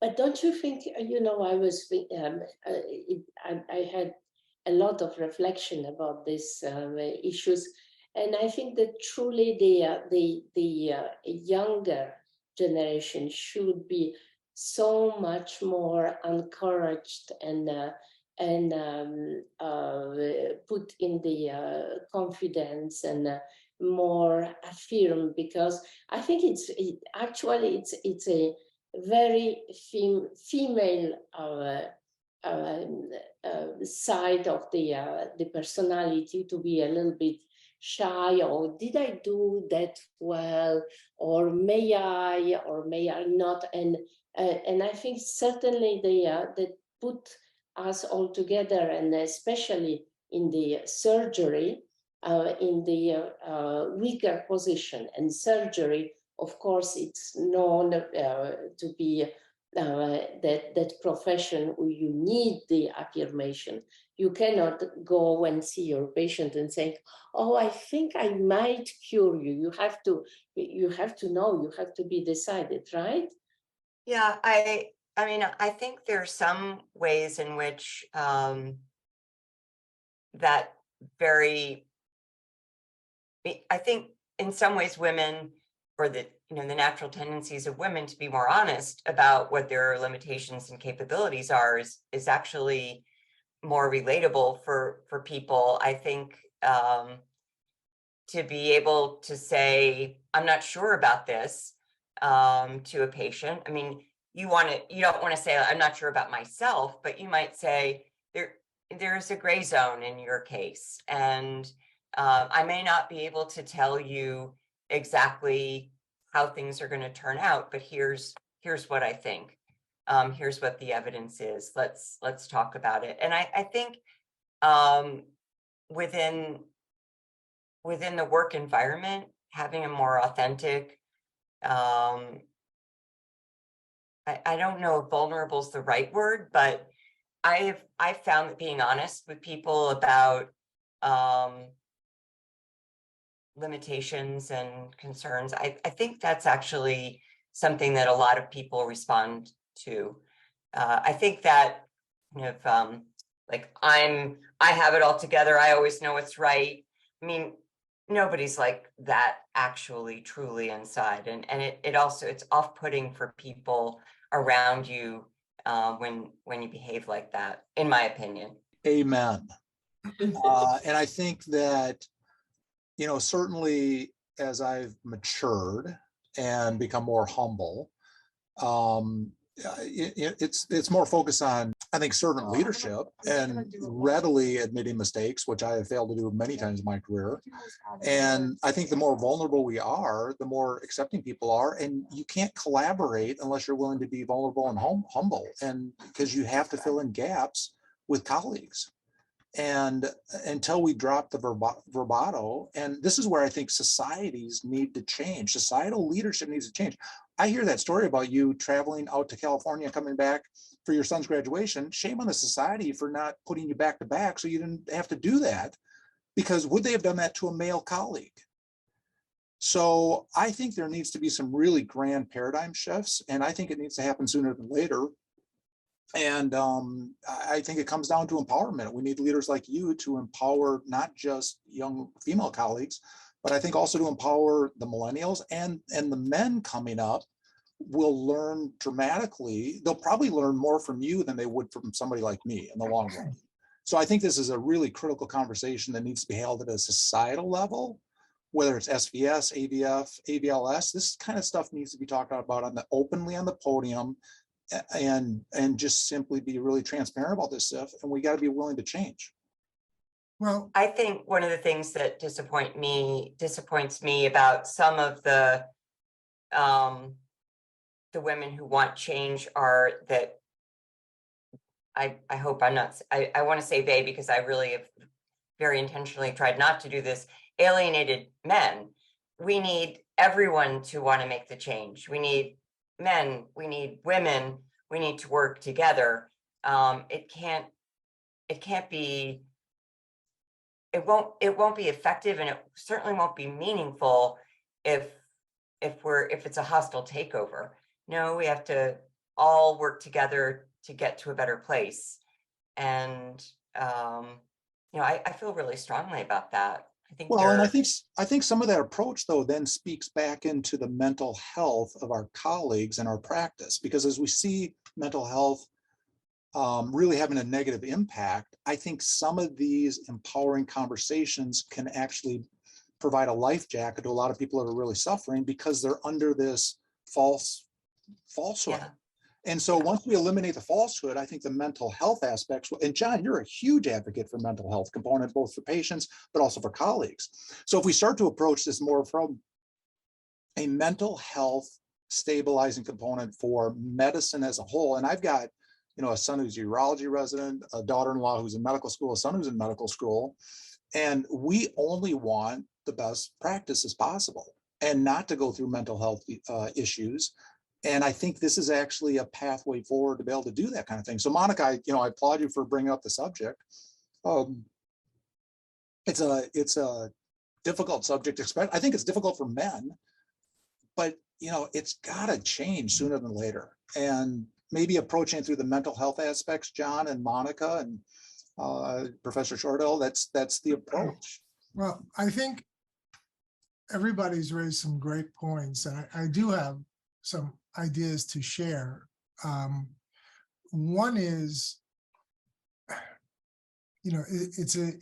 But don't you think, I had a lot of reflection about these issues, and I think that truly the younger generation should be so much more encouraged and put in the confidence and more affirmed, because I think it's a very female side of the personality to be a little bit shy, or did I do that well, or may I not, and I think certainly they put us all together, and especially in the surgery, in the weaker position. And surgery, of course, it's known to be that profession where you need the affirmation. You cannot go and see your patient and say, "Oh, I think I might cure you." You have to know. You have to be decided, right? Yeah, I think there's some ways in which that I think in some ways women, or the natural tendencies of women to be more honest about what their limitations and capabilities are is actually more relatable for people. I think to be able to say, "I'm not sure about this," to a patient. You don't want to say, "I'm not sure about myself," but you might say, there's a gray zone in your case, and I may not be able to tell you exactly how things are going to turn out, but here's what I think. Here's what the evidence is. Let's talk about it. And I think within the work environment, having a more authentic I don't know if vulnerable is the right word, but I've found that being honest with people about limitations and concerns, I think that's actually something that a lot of people respond to. I think that kind of like I have it all together, I always know what's right. I mean, nobody's like that actually truly inside, and it also, it's off-putting for people around you when you behave like that, in my opinion. Amen. And I think that, you know, certainly as I've matured and become more humble, it's more focused on, I think, servant leadership and readily admitting mistakes, which I have failed to do many times in my career. And I think the more vulnerable we are, the more accepting people are. And you can't collaborate unless you're willing to be vulnerable and humble, and because you have to fill in gaps with colleagues. And until we drop the bravado, and this is where I think societies need to change. Societal leadership needs to change. I hear that story about you traveling out to California, coming back for your son's graduation. Shame on the society for not putting you back to back so you didn't have to do that, because would they have done that to a male colleague? So I think there needs to be some really grand paradigm shifts, and I think it needs to happen sooner than later. And I think it comes down to empowerment. We need leaders like you to empower not just young female colleagues, but I think also to empower the millennials, and the men coming up will learn dramatically. They'll probably learn more from you than they would from somebody like me in the long run. So I think this is a really critical conversation that needs to be held at a societal level, whether it's SVS, AVF, AVLS. This kind of stuff needs to be talked about openly on the podium, and just simply be really transparent about this stuff. And we got to be willing to change. Well, I think one of the things that disappoints me about some of the women who want change are that I hope I'm not, I want to say they, because I really have very intentionally tried not to do this, alienated men. We need everyone to want to make the change. We need men, we need women, we need to work together. It won't be effective, and it certainly won't be meaningful if it's a hostile takeover. No, we have to all work together to get to a better place. And I feel really strongly about that. I think and I think some of that approach, though, then speaks back into the mental health of our colleagues and our practice, because as we see mental health really having a negative impact, I think some of these empowering conversations can actually provide a life jacket to a lot of people that are really suffering, because they're under this falsehood. Yeah. And so once we eliminate the falsehood, I think the mental health aspects, and John, you're a huge advocate for mental health component, both for patients, but also for colleagues. So if we start to approach this more from a mental health stabilizing component for medicine as a whole, and I've got, a son who's a urology resident, a daughter-in-law who's in medical school, a son who's in medical school, and we only want the best practices possible and not to go through mental health issues. And I think this is actually a pathway forward to be able to do that kind of thing. So Monika, I applaud you for bringing up the subject. It's a difficult subject. I think it's difficult for men, but it's got to change sooner than later. And maybe approaching it through the mental health aspects, John and Monika and Professor Shortell, that's the approach. Well, I think everybody's raised some great points, and I do have some ideas to share. One is, it's a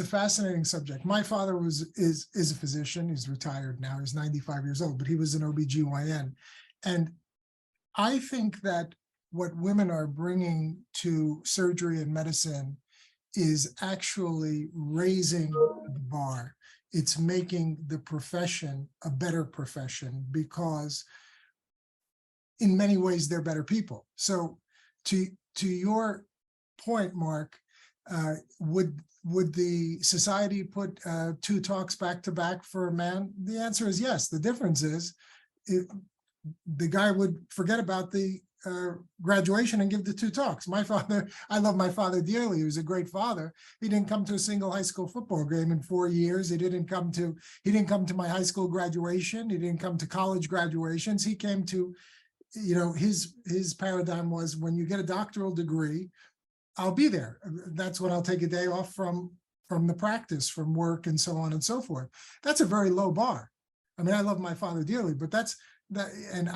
fascinating subject. My father is a physician. He's retired now. He's 95 years old, but he was an OBGYN. And I think that what women are bringing to surgery and medicine is actually raising the bar. It's making the profession a better profession, because in many ways they're better people. So to your point, Mark, would the society put 2 talks back to back for a man? The answer is yes. The difference is the guy would forget about the graduation and give the 2 talks. My father, I love my father dearly. He was a great father. He didn't come to a single high school football game in 4 years. He didn't come to my high school graduation. He didn't come to college graduations. He came to, his paradigm was, when you get a doctoral degree, I'll be there. That's when I'll take a day off from the practice, from work, and so on and so forth. That's a very low bar. I mean, I love my father dearly, but that's that, and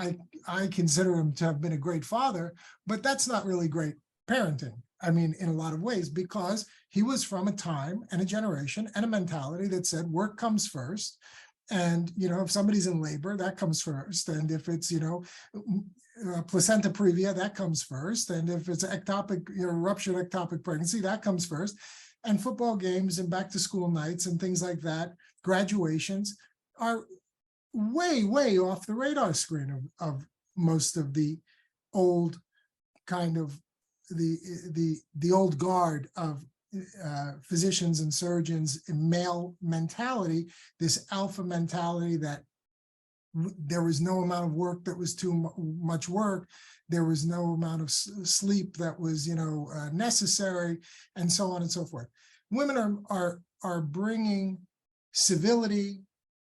I consider him to have been a great father, but that's not really great parenting. I mean, in a lot of ways, because he was from a time and a generation and a mentality that said work comes first. And, if somebody's in labor, that comes first. And if it's, placenta previa, that comes first. And if it's ectopic, ruptured ectopic pregnancy, that comes first. And football games and back to school nights and things like that, graduations, are way, way off the radar screen of most of the old kind of the old guard of physicians and surgeons in male mentality, this alpha mentality that there was no amount of work that was too much work. There was no amount of sleep that was, necessary, and so on and so forth. Women are bringing civility,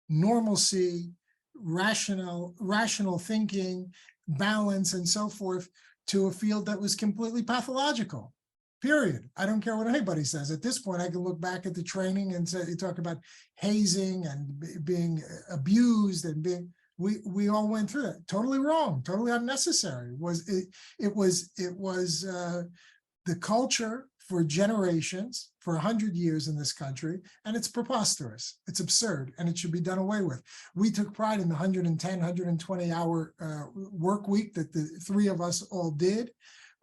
normalcy, rational thinking, balance, and so forth to a field that was completely pathological. Period. I don't care what anybody says. At this point, I can look back at the training and say, you talk about hazing and being abused and being. We all went through that. Totally wrong. Totally unnecessary. It was the culture for generations, for 100 years in this country, and it's preposterous. It's absurd, and it should be done away with. We took pride in the 110, 120-hour work week that the 3 of us all did,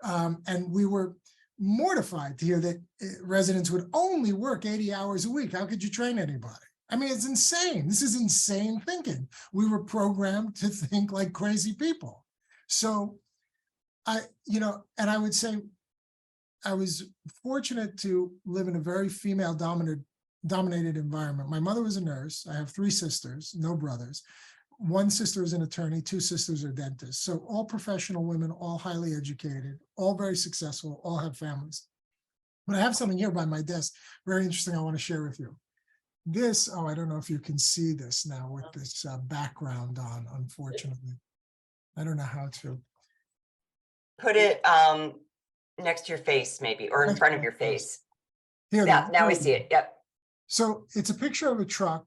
and we were mortified to hear that residents would only work 80 hours a week. How could you train anybody? I mean, it's insane. This is insane thinking. We were programmed to think like crazy people. So and I would say I was fortunate to live in a very female dominated environment. My mother was a nurse. I have 3 sisters, no brothers. 1 sister is an attorney, 2 sisters are dentists. So all professional women, all highly educated, all very successful, all have families. But I have something here by my desk, very interesting, I want to share with you. This, I don't know if you can see this now with this background on, unfortunately. I don't know how to. Put it next to your face, maybe, or in front of your face. Here, Yeah, now we see it. Yep. So it's a picture of a truck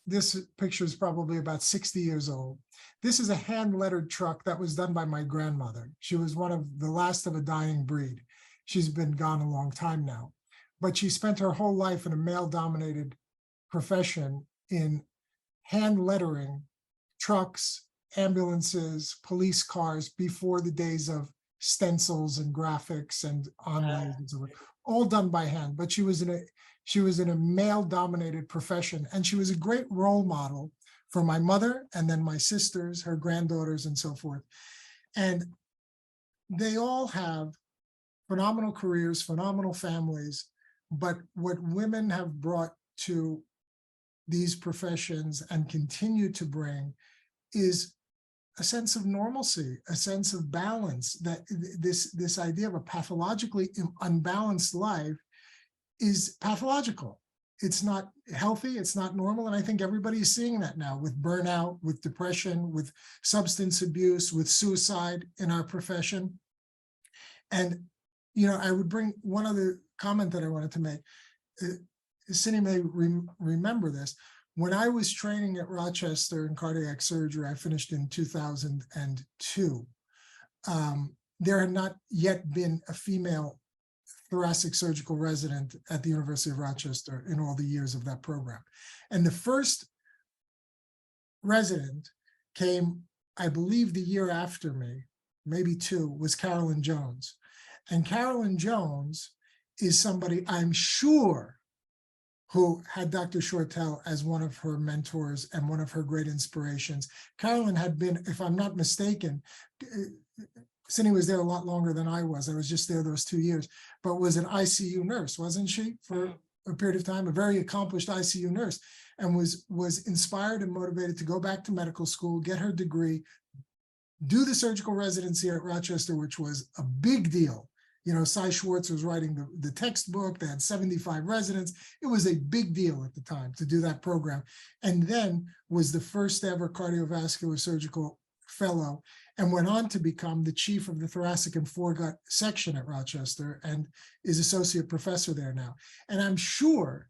this picture is probably about 60 years old. This is a hand-lettered truck that was done by my grandmother. She was one of the last of a dying breed. She's been gone a long time now, but she spent her whole life in a male-dominated profession in hand lettering trucks, ambulances, police cars before the days of stencils and graphics and onlays and so forth, all done by hand. But she was in a male-dominated profession, and she was a great role model for my mother and then my sisters, her granddaughters, and so forth. And they all have phenomenal careers, phenomenal families, but what women have brought to these professions and continue to bring is a sense of normalcy, a sense of balance, that this idea of a pathologically unbalanced life is pathological. It's not healthy, it's not normal. And I think everybody is seeing that now with burnout, with depression, with substance abuse, with suicide in our profession. And, I would bring one other comment that I wanted to make. Cindy may remember this. When I was training at Rochester in cardiac surgery, I finished in 2002. There had not yet been a female thoracic surgical resident at the University of Rochester in all the years of that program. And the first resident came, I believe, the year after me, maybe 2, was Carolyn Jones. And Carolyn Jones is somebody I'm sure who had Dr. Shortell as one of her mentors and one of her great inspirations. Carolyn had been, if I'm not mistaken, Cindy was there a lot longer than I was. I was just there those 2 years, but was an ICU nurse, wasn't she? a period of time, a very accomplished ICU nurse, and was inspired and motivated to go back to medical school, get her degree, do the surgical residency at Rochester, which was a big deal. You know, Cy Schwartz was writing the textbook. They had 75 residents. It was a big deal at the time to do that program. And then was the first ever cardiovascular surgical fellow, and went on to become the chief of the thoracic and foregut section at Rochester and is associate professor there now. And I'm sure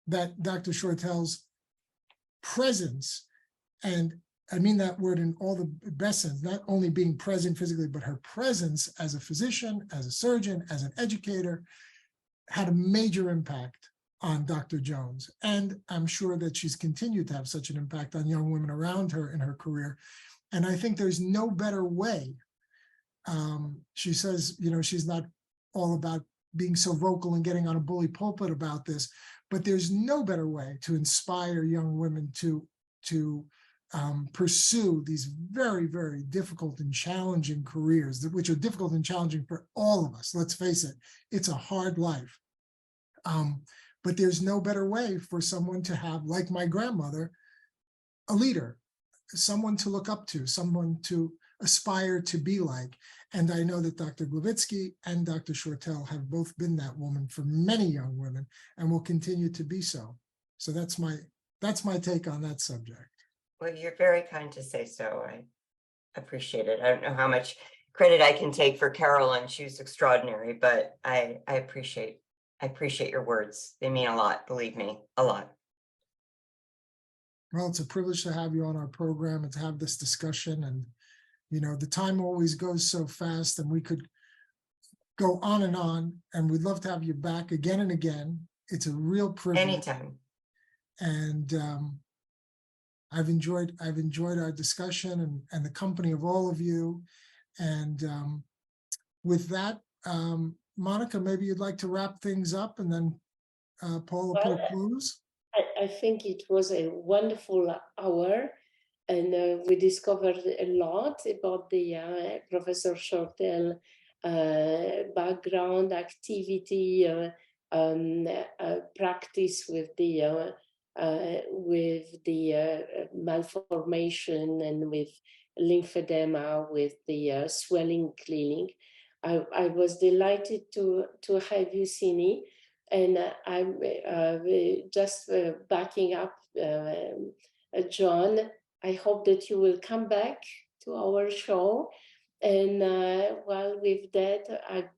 that Dr. Shortell's presence, and I mean that word in all the best sense, not only being present physically, but her presence as a physician, as a surgeon, as an educator, had a major impact on Dr. Jones. And I'm sure that she's continued to have such an impact on young women around her in her career. And I think there's no better way. She says, you know, she's not all about being so vocal and getting on a bully pulpit about this, but there's no better way to inspire young women to pursue these very, very difficult and challenging careers, which are difficult and challenging for all of us. Let's face it, it's a hard life. But there's no better way for someone to have, like my grandmother, a leader, someone to look up to, someone to aspire to be like. And I know that Dr. Gloviczki and Dr. Shortell have both been that woman for many young women and will continue to be so. So that's my take on that subject. Well, you're very kind to say so. I appreciate it. I don't know how much credit I can take for Carolyn. She was extraordinary, but I appreciate your words. They mean a lot, believe me, a lot. Well, it's a privilege to have you on our program and to have this discussion. And, you know, the time always goes so fast and we could go on, and we'd love to have you back again and again. It's a real privilege. Anytime. And I've enjoyed our discussion and the company of all of you. And with that, Monika, maybe you'd like to wrap things up, and then Paul will put a close. I think it was a wonderful hour, and we discovered a lot about the Professor Shortell background, activity, practice with the malformation and with lymphedema, with the swelling cleaning. I was delighted to have you, Cini. And I'm just backing up John. I hope that you will come back to our show. And well, with that, I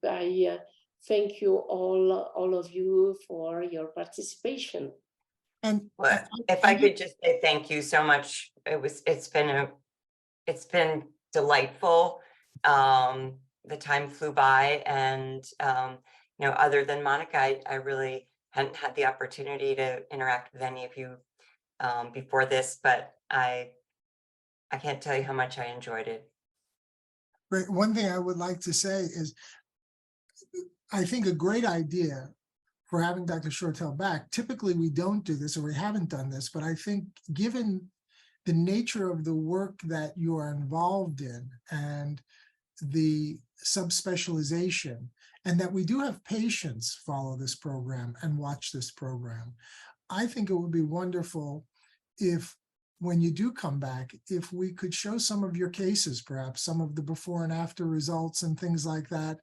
thank you all of you for your participation. And well, if I could just say thank you so much. It's been delightful. The time flew by, and you know, other than Monika, I really hadn't had the opportunity to interact with any of you before this, but I can't tell you how much I enjoyed it. Great. One thing I would like to say is, I think a great idea for having Dr. Shortell back, typically we don't do this, or we haven't done this, but I think given the nature of the work that you are involved in and the subspecialization, and that we do have patients follow this program and watch this program, I think it would be wonderful if, when you do come back, if we could show some of your cases, perhaps some of the before and after results and things like that,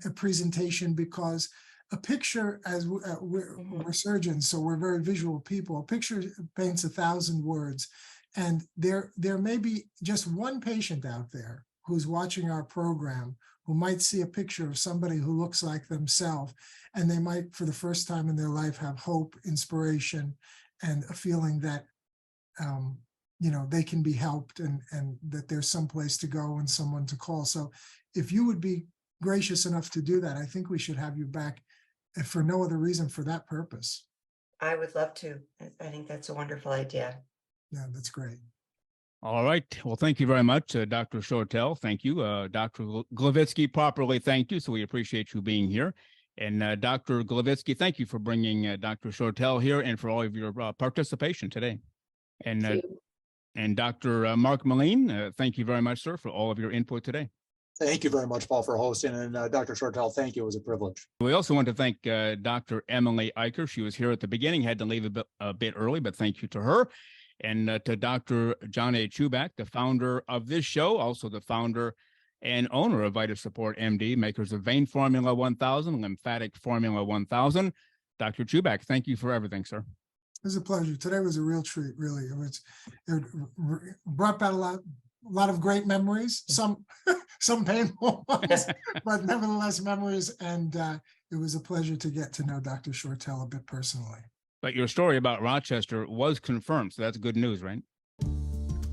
a presentation, because a picture, as we're surgeons, so we're very visual people, a picture paints 1,000 words. And there may be just one patient out there who's watching our program who might see a picture of somebody who looks like themselves, and they might, for the first time in their life, have hope, inspiration, and a feeling that you know, they can be helped, and that there's some place to go and someone to call. So if you would be gracious enough to do that, I think we should have you back, if for no other reason, for that purpose. I would love to. I think that's a wonderful idea. Yeah, that's great. All right. Well, thank you very much, Dr. Shortell. Thank you. Dr. Gloviczki, properly thank you. So we appreciate you being here. And Dr. Gloviczki, thank you for bringing Dr. Shortell here and for all of your participation today. And Dr. Mark Melin, thank you very much, sir, for all of your input today. Thank you very much, Paul, for hosting. And Dr. Shortell, thank you. It was a privilege. We also want to thank Dr. Emily Iker. She was here at the beginning, had to leave a bit early, but thank you to her. And to Dr. John A. Chuback, the founder of this show, also the founder and owner of VitaSupport MD, makers of Vein Formula 1000, Lymphatic Formula 1000. Dr. Chuback, thank you for everything, sir. It was a pleasure. Today was a real treat, really. It brought back a lot of great memories, some painful ones, but nevertheless memories. And it was a pleasure to get to know Dr. Shortell a bit personally. But your story about Rochester was confirmed, so that's good news, right?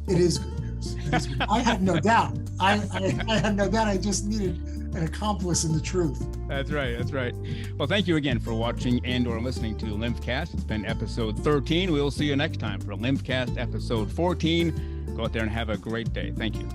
It is good news. I had no doubt. I had no doubt. I just needed an accomplice in the truth. That's right. That's right. Well, thank you again for watching and or listening to LymphCast. It's been episode 13. We will see you next time for LymphCast episode 14. Go out there and have a great day. Thank you.